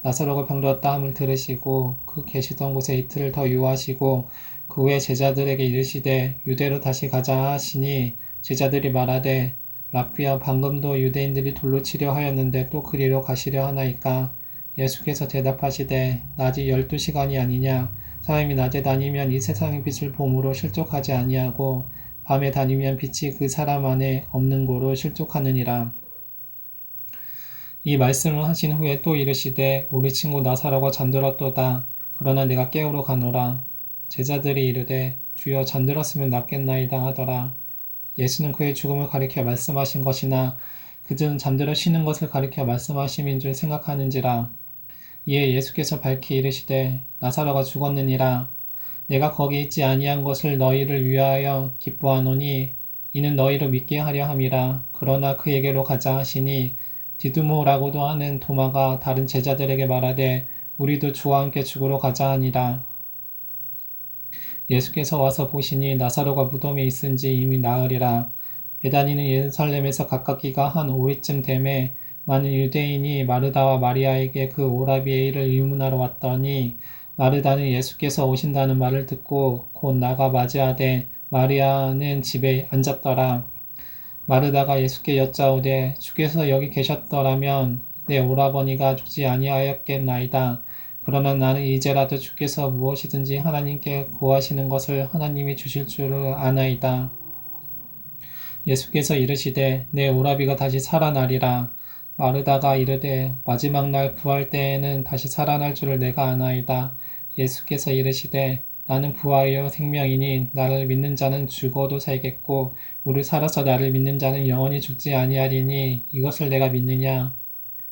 나사로가 병들었다 함을 들으시고 그 계시던 곳에 이틀을 더 유하시고 그 후에 제자들에게 이르시되 유대로 다시 가자 하시니 제자들이 말하되 라피야 방금도 유대인들이 돌로 치려 하였는데 또 그리로 가시려 하나이까. 예수께서 대답하시되 낮이 12시간이 아니냐. 사람이 낮에 다니면 이 세상의 빛을 봄으로 실족하지 아니하고 밤에 다니면 빛이 그 사람 안에 없는 고로 실족하느니라. 이 말씀을 하신 후에 또 이르시되 우리 친구 나사로가 잠들었도다. 그러나 내가 깨우러 가노라. 제자들이 이르되 주여 잠들었으면 낫겠나이다 하더라. 예수는 그의 죽음을 가리켜 말씀하신 것이나 그들은 잠들어 쉬는 것을 가리켜 말씀하심인 줄 생각하는지라. 이에 예수께서 밝히 이르시되 나사로가 죽었느니라. 내가 거기 있지 아니한 것을 너희를 위하여 기뻐하노니 이는 너희로 믿게 하려 함이라. 그러나 그에게로 가자 하시니 디두모라고도 하는 도마가 다른 제자들에게 말하되 우리도 주와 함께 죽으러 가자 하니라. 예수께서 와서 보시니 나사로가 무덤에 있은지 이미 나으리라. 베다니는 예루살렘에서 가깝기가 한 오리쯤 되매 많은 유대인이 마르다와 마리아에게 그 오라비의 일을 의문하러 왔더니 마르다는 예수께서 오신다는 말을 듣고 곧 나가 맞이하되 마리아는 집에 앉았더라. 마르다가 예수께 여짜오되 주께서 여기 계셨더라면 내 오라버니가 죽지 아니하였겠나이다. 그러나 나는 이제라도 주께서 무엇이든지 하나님께 구하시는 것을 하나님이 주실 줄을 아나이다. 예수께서 이르시되 내 오라비가 다시 살아나리라. 마르다가 이르되 마지막 날 부활 때에는 다시 살아날 줄을 내가 아나이다. 예수께서 이르시되 나는 부활이요 생명이니 나를 믿는 자는 죽어도 살겠고 우리 살아서 나를 믿는 자는 영원히 죽지 아니하리니 이것을 내가 믿느냐.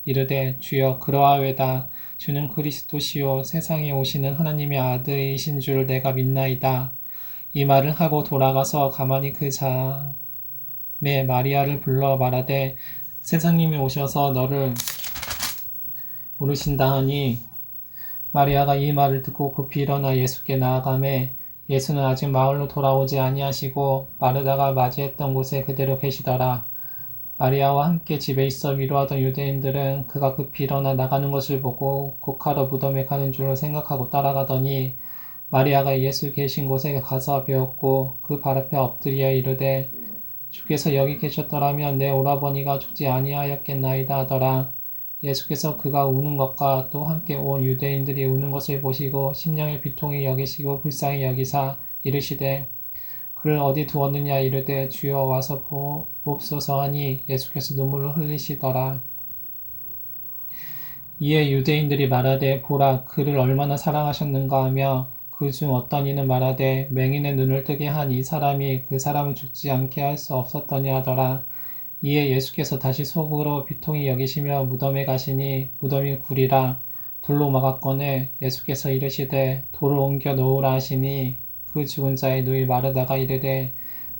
이르되 주여 그러하외다. 주는 그리스도시요 세상에 오시는 하나님의 아들이신 줄 내가 믿나이다. 이 말을 하고 돌아가서 가만히 그 자매 마리아를 불러 말하되 세상님이 오셔서 너를 부르신다 하니 마리아가 이 말을 듣고 급히 일어나 예수께 나아가매 예수는 아직 마을로 돌아오지 아니하시고 마르다가 맞이했던 곳에 그대로 계시더라. 마리아와 함께 집에 있어 위로하던 유대인들은 그가 급히 일어나 나가는 것을 보고 곡하러 무덤에 가는 줄로 생각하고 따라가더니 마리아가 예수 계신 곳에 가서 배웠고 그 발 앞에 엎드려 이르되 주께서 여기 계셨더라면 내 오라버니가 죽지 아니하였겠나이다 하더라. 예수께서 그가 우는 것과 또 함께 온 유대인들이 우는 것을 보시고 심령의 비통히 여기시고 불쌍히 여기사 이르시되 그를 어디 두었느냐 이르되 주여 와서 보옵소서 하니 예수께서 눈물을 흘리시더라. 이에 유대인들이 말하되 보라 그를 얼마나 사랑하셨는가 하며 그 중 어떤 이는 말하되 맹인의 눈을 뜨게 한 이 사람이 그 사람을 죽지 않게 할 수 없었더냐 하더라. 이에 예수께서 다시 속으로 비통히 여기시며 무덤에 가시니 무덤이 굴이라 돌로 막았거늘 예수께서 이르시되 돌을 옮겨 놓으라 하시니 그 죽은 자의 누이 마르다가 이르되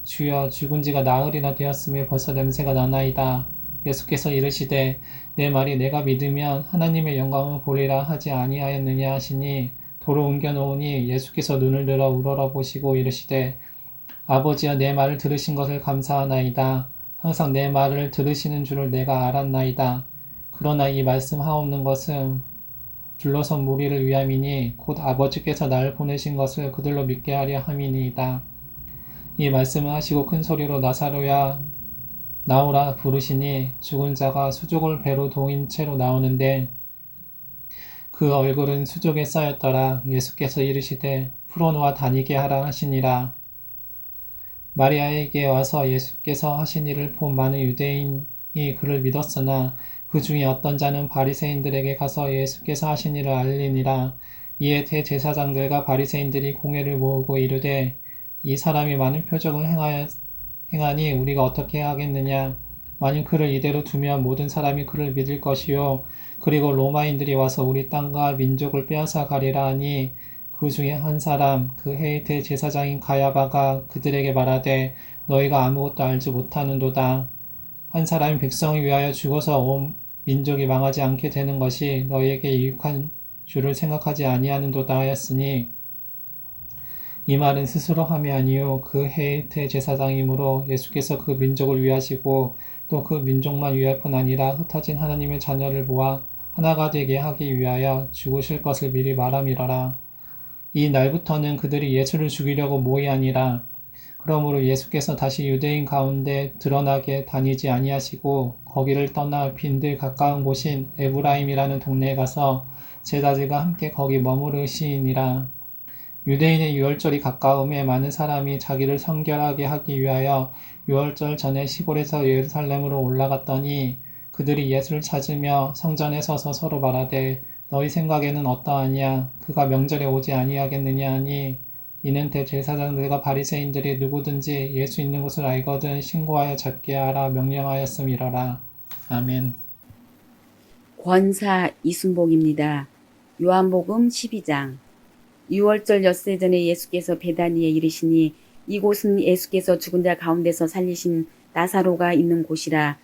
주여 죽은 지가 나흘이나 되었으며 벌써 냄새가 나나이다. 예수께서 이르시되 내 말이 내가 믿으면 하나님의 영광을 보리라 하지 아니하였느냐 하시니 돌을 옮겨 놓으니 예수께서 눈을 들어 우러러 보시고 이르시되 아버지여 내 말을 들으신 것을 감사하나이다. 항상 내 말을 들으시는 줄을 내가 알았나이다. 그러나 이 말씀 하옵는 것은 둘러선 무리를 위함이니 곧 아버지께서 나를 보내신 것을 그들로 믿게 하려 함이니이다. 이 말씀을 하시고 큰 소리로 나사로야 나오라 부르시니 죽은 자가 수족을 배로 동인 채로 나오는데 그 얼굴은 수족에 쌓였더라. 예수께서 이르시되 풀어놓아 다니게 하라 하시니라. 마리아에게 와서 예수께서 하신 일을 본 많은 유대인이 그를 믿었으나 그 중에 어떤 자는 바리새인들에게 가서 예수께서 하신 일을 알리니라. 이에 대제사장들과 바리새인들이 공회를 모으고 이르되 이 사람이 많은 표적을 행하니 우리가 어떻게 하겠느냐. 만일 그를 이대로 두면 모든 사람이 그를 믿을 것이요 그리고 로마인들이 와서 우리 땅과 민족을 빼앗아 가리라 하니 그 중에 한 사람 그 해의 대제사장인 가야바가 그들에게 말하되 너희가 아무것도 알지 못하는도다. 한 사람이 백성을 위하여 죽어서 온 민족이 망하지 않게 되는 것이 너희에게 유익한 줄을 생각하지 아니하는도다 하였으니 이 말은 스스로 함이 아니요 그 해의 대제사장이므로 예수께서 그 민족을 위하시고 또 그 민족만 위할 뿐 아니라 흩어진 하나님의 자녀를 모아 하나가 되게 하기 위하여 죽으실 것을 미리 말함이러라. 이 날부터는 그들이 예수를 죽이려고 모이하니라. 그러므로 예수께서 다시 유대인 가운데 드러나게 다니지 아니하시고 거기를 떠나 빈들 가까운 곳인 에브라임이라는 동네에 가서 제자들과 함께 거기 머무르시니라. 유대인의 유월절이 가까움에 많은 사람이 자기를 성결하게 하기 위하여 유월절 전에 시골에서 예루살렘으로 올라갔더니 그들이 예수를 찾으며 성전에 서서 서로 말하되 너희 생각에는 어떠하냐 그가 명절에 오지 아니하겠느냐 하니 이는 대제사장들과 바리새인들이 누구든지 예수 있는 곳을 알거든 신고하여 잡게 하라 명령하였음이러라. 아멘. 권사 이순복입니다. 요한복음 12장. 6월절 엿새 전에 예수께서 베다니에 이르시니 이곳은 예수께서 죽은 자 가운데서 살리신 나사로가 있는 곳이라.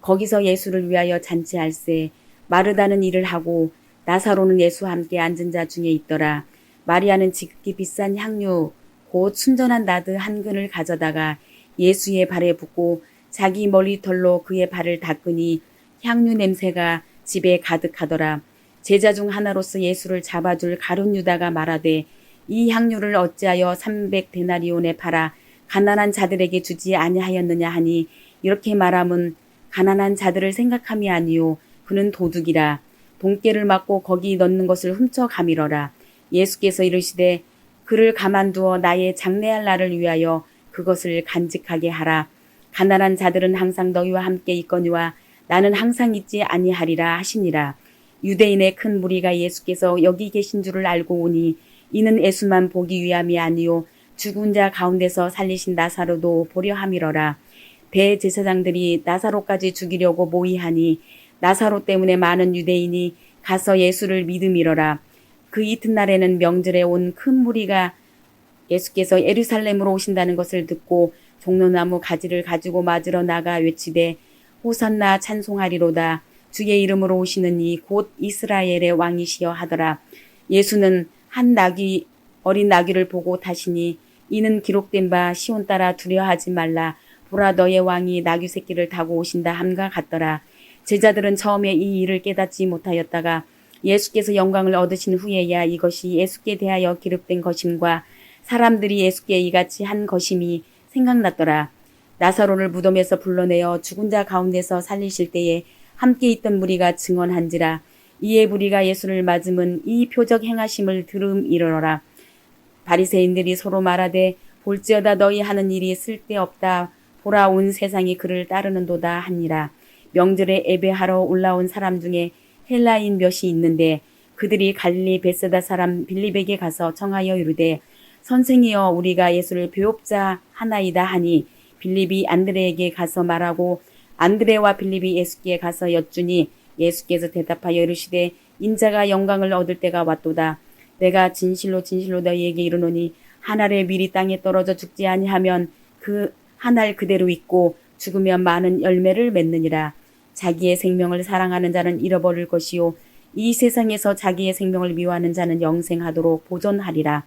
거기서 예수를 위하여 잔치할세 마르다는 일을 하고 나사로는 예수와 함께 앉은 자 중에 있더라. 마리아는 지극히 비싼 향유 곧 순전한 나드 한 근을 가져다가 예수의 발에 붓고 자기 머리털로 그의 발을 닦으니 향유 냄새가 집에 가득하더라. 제자 중 하나로서 예수를 잡아줄 가룟 유다가 말하되 이 향유를 어찌하여 300데나리온에 팔아 가난한 자들에게 주지 아니하였느냐 하니 이렇게 말함은 가난한 자들을 생각함이 아니요 그는 도둑이라. 돈깨를 맞고 거기 넣는 것을 훔쳐 가밀어라. 예수께서 이르시되 그를 가만두어 나의 장례할 날을 위하여 그것을 간직하게 하라. 가난한 자들은 항상 너희와 함께 있거니와 나는 항상 있지 아니하리라 하시니라. 유대인의 큰 무리가 예수께서 여기 계신 줄을 알고 오니 이는 예수만 보기 위함이 아니요 죽은 자 가운데서 살리신 나사로도 보려 함이러라. 대제사장들이 나사로까지 죽이려고 모의하니 나사로 때문에 많은 유대인이 가서 예수를 믿음이러라. 그 이튿날에는 명절에 온 큰 무리가 예수께서 예루살렘으로 오신다는 것을 듣고 종려나무 가지를 가지고 맞으러 나가 외치되 호산나 찬송하리로다. 주의 이름으로 오시는 이 곧 이스라엘의 왕이시여 하더라. 예수는 한 나귀 어린 나귀를 보고 타시니 이는 기록된 바 시온 따라 두려워하지 말라. 보라 너의 왕이 나귀 새끼를 타고 오신다 함과 같더라. 제자들은 처음에 이 일을 깨닫지 못하였다가 예수께서 영광을 얻으신 후에야 이것이 예수께 대하여 기록된 것임과 사람들이 예수께 이같이 한 것임이 생각났더라. 나사로를 무덤에서 불러내어 죽은 자 가운데서 살리실 때에 함께 있던 무리가 증언한지라. 이에 무리가 예수를 맞음은 이 표적 행하심을 들음이러라. 바리새인들이 서로 말하되 볼지어다 너희 하는 일이 쓸데없다. 보라 온 세상이 그를 따르는도다 하니라. 명절에 예배하러 올라온 사람 중에 헬라인 몇이 있는데 그들이 갈릴리 벳세다 사람 빌립에게 가서 청하여 이르되 선생이여 우리가 예수를 배웁자 하나이다 하니 빌립이 안드레에게 가서 말하고 안드레와 빌립이 예수께 가서 여쭈니 예수께서 대답하여 이르시되 인자가 영광을 얻을 때가 왔도다. 내가 진실로 진실로 너희에게 이르노니 한 알의 밀이 땅에 떨어져 죽지 아니하면 그 한 알 그대로 있고 죽으면 많은 열매를 맺느니라. 자기의 생명을 사랑하는 자는 잃어버릴 것이요 이 세상에서 자기의 생명을 미워하는 자는 영생하도록 보존하리라.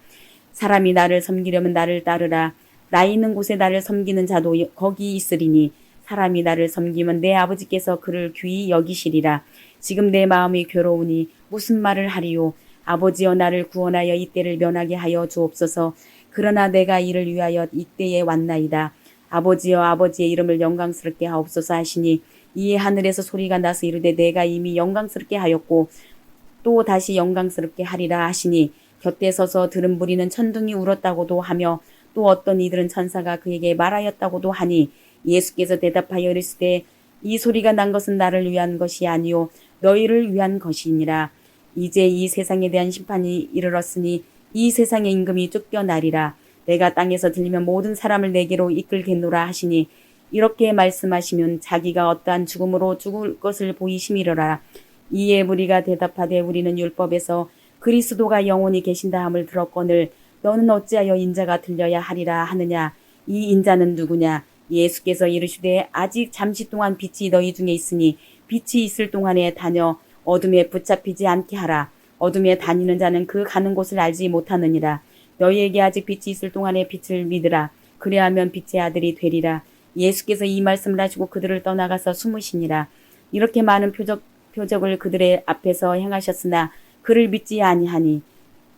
사람이 나를 섬기려면 나를 따르라. 나 있는 곳에 나를 섬기는 자도 거기 있으리니 사람이 나를 섬기면 내 아버지께서 그를 귀히 여기시리라. 지금 내 마음이 괴로우니 무슨 말을 하리요. 아버지여 나를 구원하여 이때를 면하게 하여 주옵소서. 그러나 내가 이를 위하여 이때에 왔나이다. 아버지여 아버지의 이름을 영광스럽게 하옵소서 하시니 이에 하늘에서 소리가 나서 이르되 내가 이미 영광스럽게 하였고 또 다시 영광스럽게 하리라 하시니 곁에 서서 들은 무리는 천둥이 울었다고도 하며 또 어떤 이들은 천사가 그에게 말하였다고도 하니 예수께서 대답하여 이르시되 이 소리가 난 것은 나를 위한 것이 아니요 너희를 위한 것이니라. 이제 이 세상에 대한 심판이 이르렀으니 이 세상의 임금이 쫓겨나리라. 내가 땅에서 들리면 모든 사람을 내게로 이끌겠노라 하시니 이렇게 말씀하시면 자기가 어떠한 죽음으로 죽을 것을 보이심이로라. 이에 무리가 대답하되 우리는 율법에서 그리스도가 영원히 계신다 함을 들었거늘 너는 어찌하여 인자가 들려야 하리라 하느냐. 이 인자는 누구냐. 예수께서 이르시되 아직 잠시 동안 빛이 너희 중에 있으니 빛이 있을 동안에 다녀 어둠에 붙잡히지 않게 하라. 어둠에 다니는 자는 그 가는 곳을 알지 못하느니라. 너희에게 아직 빛이 있을 동안에 빛을 믿으라. 그래야면 빛의 아들이 되리라. 예수께서 이 말씀을 하시고 그들을 떠나가서 숨으시니라. 이렇게 많은 표적을 그들의 앞에서 행하셨으나 그를 믿지 아니하니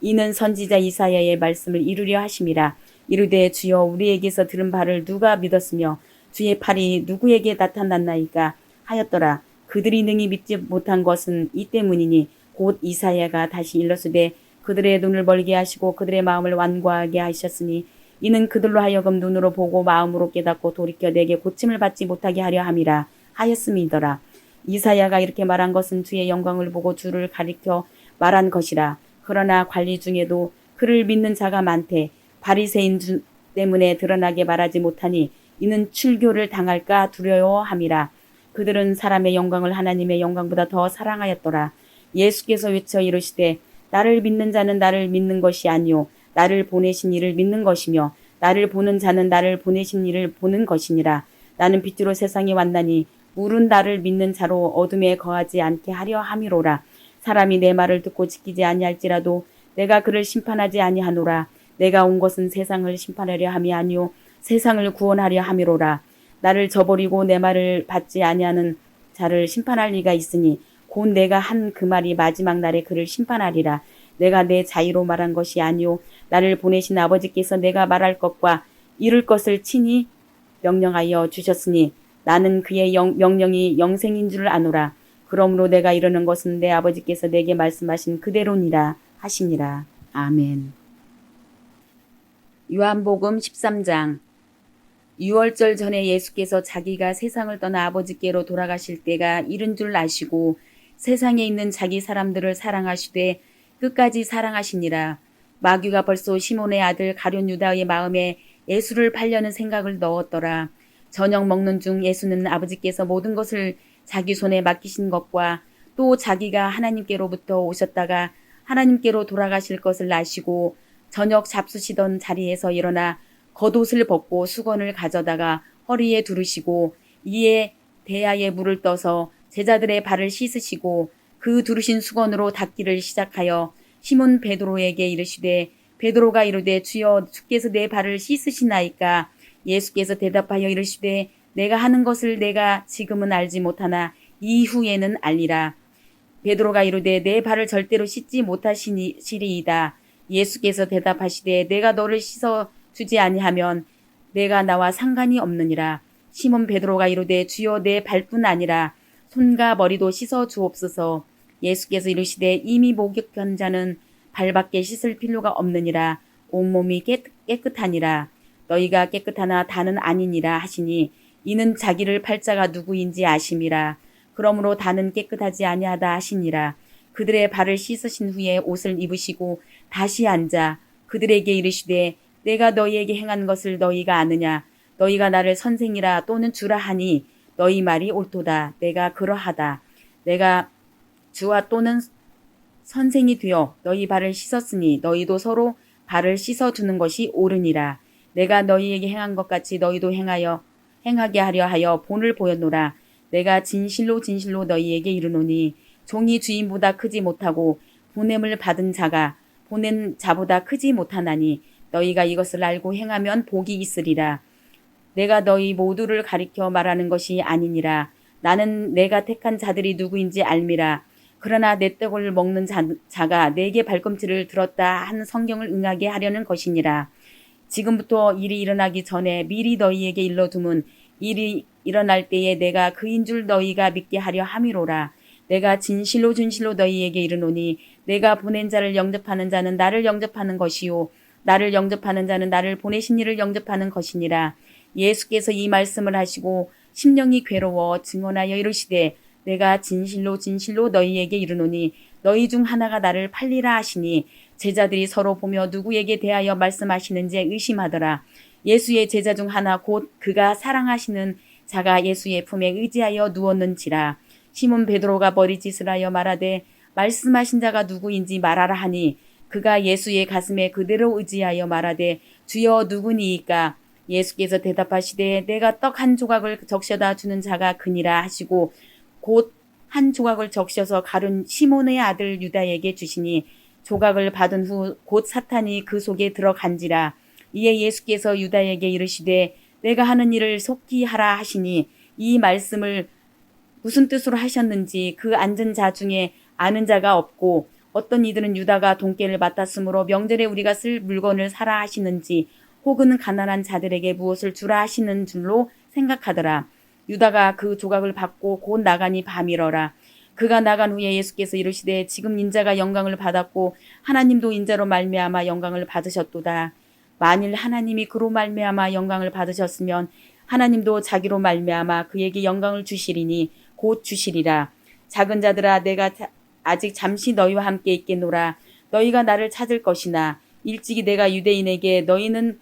이는 선지자 이사야의 말씀을 이루려 하심이라. 이르되 주여 우리에게서 들은 바를 누가 믿었으며 주의 팔이 누구에게 나타났나이까 하였더라. 그들이 능히 믿지 못한 것은 이 때문이니 곧 이사야가 다시 일러스되 그들의 눈을 멀게 하시고 그들의 마음을 완고하게 하셨으니 이는 그들로 하여금 눈으로 보고 마음으로 깨닫고 돌이켜 내게 고침을 받지 못하게 하려 함이라 하였음이더라. 이사야가 이렇게 말한 것은 주의 영광을 보고 주를 가리켜 말한 것이라. 그러나 관리 중에도 그를 믿는 자가 많되 바리새인 때문에 드러나게 말하지 못하니 이는 출교를 당할까 두려워함이라. 그들은 사람의 영광을 하나님의 영광보다 더 사랑하였더라. 예수께서 외쳐 이르시되 나를 믿는 자는 나를 믿는 것이 아니요 나를 보내신 이를 믿는 것이며 나를 보는 자는 나를 보내신 이를 보는 것이니라. 나는 빛으로 세상에 왔나니 물은 나를 믿는 자로 어둠에 거하지 않게 하려 함이로라. 사람이 내 말을 듣고 지키지 아니할지라도 내가 그를 심판하지 아니하노라. 내가 온 것은 세상을 심판하려 함이 아니요 세상을 구원하려 함이로라. 나를 저버리고 내 말을 받지 아니하는 자를 심판할 리가 있으니 곧 내가 한 그 말이 마지막 날에 그를 심판하리라. 내가 내 자의로 말한 것이 아니요 나를 보내신 아버지께서 내가 말할 것과 이룰 것을 친히 명령하여 주셨으니 나는 그의 명령이 영생인 줄 아노라. 그러므로 내가 이르는 것은 내 아버지께서 내게 말씀하신 그대로니라 하시니라. 아멘. 요한복음 13장. 유월절 전에 예수께서 자기가 세상을 떠나 아버지께로 돌아가실 때가 이른 줄 아시고 세상에 있는 자기 사람들을 사랑하시되 끝까지 사랑하시니라. 마귀가 벌써 시몬의 아들 가룟 유다의 마음에 예수를 팔려는 생각을 넣었더라. 저녁 먹는 중 예수는 아버지께서 모든 것을 자기 손에 맡기신 것과 또 자기가 하나님께로부터 오셨다가 하나님께로 돌아가실 것을 아시고 저녁 잡수시던 자리에서 일어나 겉옷을 벗고 수건을 가져다가 허리에 두르시고 이에 대야에 물을 떠서 제자들의 발을 씻으시고 그 두르신 수건으로 닦기를 시작하여 시몬 베드로에게 이르시되 베드로가 이르되 주여 주께서 내 발을 씻으시나이까. 예수께서 대답하여 이르시되 내가 하는 것을 내가 지금은 알지 못하나 이후에는 알리라. 베드로가 이르되 내 발을 절대로 씻지 못하시리이다. 예수께서 대답하시되 내가 너를 씻어 주지 아니하면 내가 나와 상관이 없느니라. 시몬 베드로가 이르되 주여 내 발뿐 아니라 손과 머리도 씻어 주옵소서. 예수께서 이르시되 이미 목욕한 자는 발밖에 씻을 필요가 없느니라. 온몸이 깨끗하니라. 너희가 깨끗하나 다는 아니니라 하시니 이는 자기를 팔자가 누구인지 아심이라. 그러므로 다는 깨끗하지 아니하다 하시니라. 그들의 발을 씻으신 후에 옷을 입으시고 다시 앉아 그들에게 이르시되 내가 너희에게 행한 것을 너희가 아느냐. 너희가 나를 선생이라 또는 주라 하니 너희 말이 옳도다. 내가 그러하다. 내가 주와 또는 선생이 되어 너희 발을 씻었으니 너희도 서로 발을 씻어주는 것이 옳으니라. 내가 너희에게 행한 것 같이 너희도 행하게 하려 하여 본을 보였노라. 내가 진실로 진실로 너희에게 이르노니 종이 주인보다 크지 못하고 보냄을 받은 자가 보낸 자보다 크지 못하나니 너희가 이것을 알고 행하면 복이 있으리라. 내가 너희 모두를 가리켜 말하는 것이 아니니라. 나는 내가 택한 자들이 누구인지 알미라. 그러나 내 떡을 먹는 자가 내게 발꿈치를 들었다 한 성경을 응하게 하려는 것이니라. 지금부터 일이 일어나기 전에 미리 너희에게 일러두면 일이 일어날 때에 내가 그인 줄 너희가 믿게 하려 함이로라. 내가 진실로 진실로 너희에게 이르노니 내가 보낸 자를 영접하는 자는 나를 영접하는 것이요 나를 영접하는 자는 나를 보내신 이를 영접하는 것이니라. 예수께서 이 말씀을 하시고 심령이 괴로워 증언하여 이르시되 내가 진실로 진실로 너희에게 이르노니 너희 중 하나가 나를 팔리라 하시니 제자들이 서로 보며 누구에게 대하여 말씀하시는지 의심하더라. 예수의 제자 중 하나 곧 그가 사랑하시는 자가 예수의 품에 의지하여 누웠는지라. 시몬 베드로가 머리짓을 하여 말하되 말씀하신 자가 누구인지 말하라 하니 그가 예수의 가슴에 그대로 의지하여 말하되 주여 누구니이까. 예수께서 대답하시되 내가 떡 한 조각을 적셔다 주는 자가 그니라 하시고 곧 한 조각을 적셔서 가룟 시몬의 아들 유다에게 주시니 조각을 받은 후 곧 사탄이 그 속에 들어간지라. 이에 예수께서 유다에게 이르시되 내가 하는 일을 속히 하라 하시니 이 말씀을 무슨 뜻으로 하셨는지 그 앉은 자 중에 아는 자가 없고 어떤 이들은 유다가 돈깨를 맡았으므로 명절에 우리가 쓸 물건을 사라 하시는지 혹은 가난한 자들에게 무엇을 주라 하시는 줄로 생각하더라. 유다가 그 조각을 받고 곧 나가니 밤이러라. 그가 나간 후에 예수께서 이르시되 지금 인자가 영광을 받았고 하나님도 인자로 말미암아 영광을 받으셨도다. 만일 하나님이 그로 말미암아 영광을 받으셨으면 하나님도 자기로 말미암아 그에게 영광을 주시리니 곧 주시리라. 작은 자들아 내가 아직 잠시 너희와 함께 있겠노라. 너희가 나를 찾을 것이나 일찍이 내가 유대인에게 너희는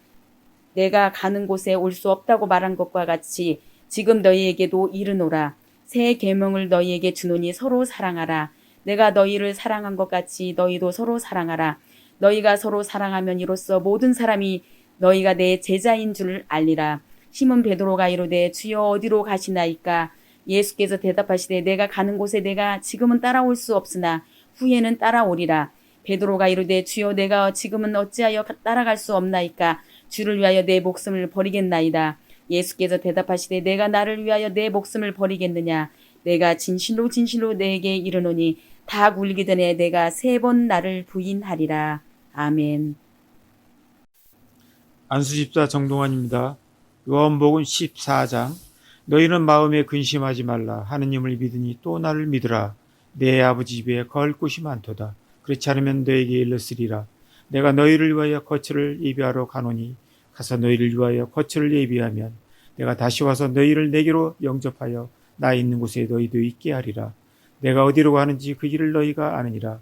내가 가는 곳에 올 수 없다고 말한 것과 같이 지금 너희에게도 이르노라. 새 계명을 너희에게 주노니 서로 사랑하라. 내가 너희를 사랑한 것 같이 너희도 서로 사랑하라. 너희가 서로 사랑하면 이로써 모든 사람이 너희가 내 제자인 줄 알리라. 시몬 베드로가 이르되 주여 어디로 가시나이까. 예수께서 대답하시되 내가 가는 곳에 내가 지금은 따라올 수 없으나 후에는 따라오리라. 베드로가 이르되 주여 내가 지금은 어찌하여 따라갈 수 없나이까. 주를 위하여 내 목숨을 버리겠나이다. 예수께서 대답하시되 내가 나를 위하여 내 목숨을 버리겠느냐. 내가 진실로 진실로 내게 이르노니 닭 울기 전에 내가 3번 나를 부인하리라. 아멘. 안수집사 정동환입니다. 요한복음 14장. 너희는 마음에 근심하지 말라. 하느님을 믿으니 또 나를 믿으라. 내 아버지 집에 거할 곳이 많도다. 그렇지 않으면 너에게 일렀으리라. 내가 너희를 위하여 거처를 예비하러 가노니 가서 너희를 위하여 거처를 예비하면 내가 다시 와서 너희를 내게로 영접하여 나 있는 곳에 너희도 있게 하리라. 내가 어디로 가는지 그 길을 너희가 아느니라.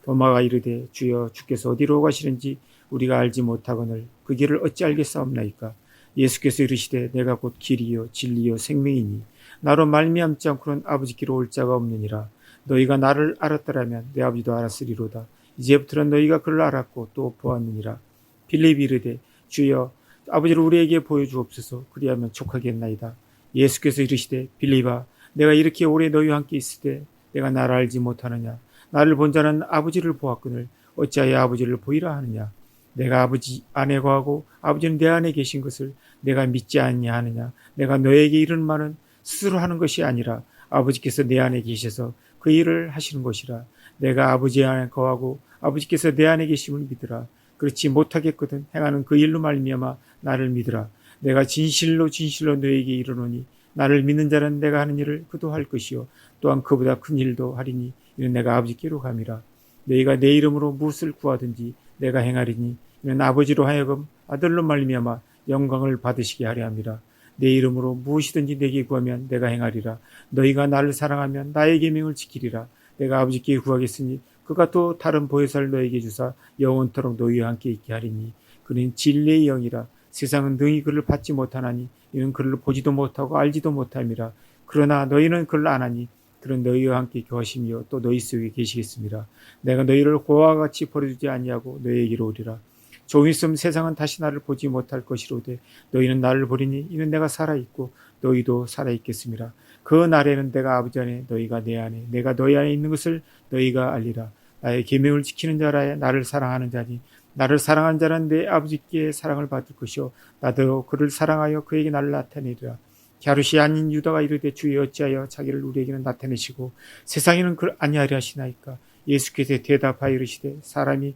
도마가 이르되 주여 주께서 어디로 가시는지 우리가 알지 못하거늘 그 길을 어찌 알겠사옵나이까. 예수께서 이르시되 내가 곧 길이요 진리요 생명이니 나로 말미암지 않고는 아버지께로 올 자가 없느니라. 너희가 나를 알았더라면 내 아버지도 알았으리로다. 이제부터는 너희가 그를 알았고 또 보았느니라. 빌립이 이르되 주여 아버지를 우리에게 보여주옵소서. 그리하면 족하겠나이다. 예수께서 이르시되 빌립아 내가 이렇게 오래 너희와 함께 있을 때 내가 나를 알지 못하느냐. 나를 본 자는 아버지를 보았거늘 어찌하여 아버지를 보이라 하느냐. 내가 아버지 안에 거하고 아버지는 내 안에 계신 것을 내가 믿지 않냐 하느냐. 내가 너에게 이르는 말은 스스로 하는 것이 아니라 아버지께서 내 안에 계셔서 그 일을 하시는 것이라. 내가 아버지 안에 거하고 아버지께서 내 안에 계심을 믿으라. 그렇지 못하겠거든 행하는 그 일로 말미암아 나를 믿으라. 내가 진실로 진실로 너에게 이르노니 나를 믿는 자는 내가 하는 일을 그도 할 것이요 또한 그보다 큰 일도 하리니 이는 내가 아버지께로 감이라. 너희가 내 이름으로 무엇을 구하든지 내가 행하리니 이는 아버지로 하여금 아들로 말미암아 영광을 받으시게 하려 함이라. 내 이름으로 무엇이든지 내게 구하면 내가 행하리라. 너희가 나를 사랑하면 나의 계명을 지키리라. 내가 아버지께 구하겠으니 그가 또 다른 보혜사를 너에게 주사 영원토록 너희와 함께 있게 하리니 그는 진리의 영이라. 세상은 능히 그를 받지 못하나니 이는 그를 보지도 못하고 알지도 못함이라. 그러나 너희는 그를 아나니 그는 너희와 함께 교하시며 또 너희 속에 계시겠습니다. 내가 너희를 고아와 같이 버려두지 아니하고 너희에게로 오리라. 조금 있으면 세상은 다시 나를 보지 못할 것이로되 너희는 나를 보리니 이는 내가 살아있고 너희도 살아있겠습니다. 그 날에는 내가 아버지 안에 너희가 내 안에 내가 너희 안에 있는 것을 너희가 알리라. 나의 계명을 지키는 자라 나를 사랑하는 자니 나를 사랑하는 자는 내 아버지께 사랑을 받을 것이요 나도 그를 사랑하여 그에게 나를 나타내리라. 갸룻이 아닌 유다가 이르되 주여 어찌하여 자기를 우리에게는 나타내시고 세상에는 그를 아니하려 하시나이까. 예수께서 대답하여 이르시되 사람이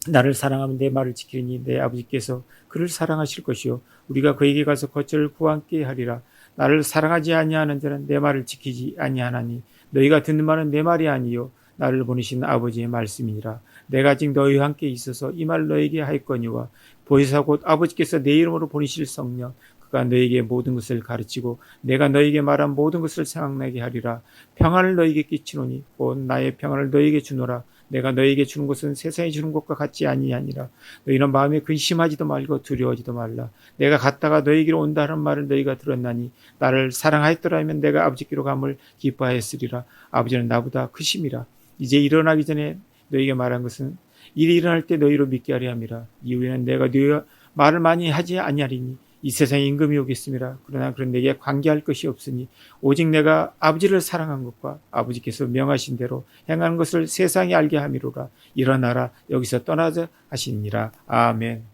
나를 사랑하면 내 말을 지키니 내 아버지께서 그를 사랑하실 것이요 우리가 그에게 가서 거처를 그와 함께 하리라. 나를 사랑하지 아니하는 자는 내 말을 지키지 아니하나니 너희가 듣는 말은 내 말이 아니요 나를 보내신 아버지의 말씀이니라. 내가 아직 너희와 함께 있어서 이 말 너에게 하였거니와 보혜사 곧 아버지께서 내 이름으로 보내실 성령 그가 너에게 모든 것을 가르치고 내가 너에게 말한 모든 것을 생각나게 하리라. 평안을 너에게 끼치노니 곧 나의 평안을 너에게 주노라. 내가 너에게 주는 것은 세상이 주는 것과 같지 아니하니라. 너희는 마음에 근심하지도 말고 두려워하지도 말라. 내가 갔다가 너에게로 온다 하는 말을 너희가 들었나니 나를 사랑하였더라면 내가 아버지께로 감을 기뻐하였으리라. 아버지는 나보다 크심이라. 이제 일어나기 전에 너희에게 말한 것은 일이 일어날 때 너희로 믿게 하려 함이라. 이후에는 내가 너희와 말을 많이 하지 아니하리니 이 세상에 임금이 오겠습니다. 그러나 그런 내게 관계할 것이 없으니 오직 내가 아버지를 사랑한 것과 아버지께서 명하신 대로 행하는 것을 세상에 알게 함이로라. 일어나라 여기서 떠나자 하시니라. 아멘.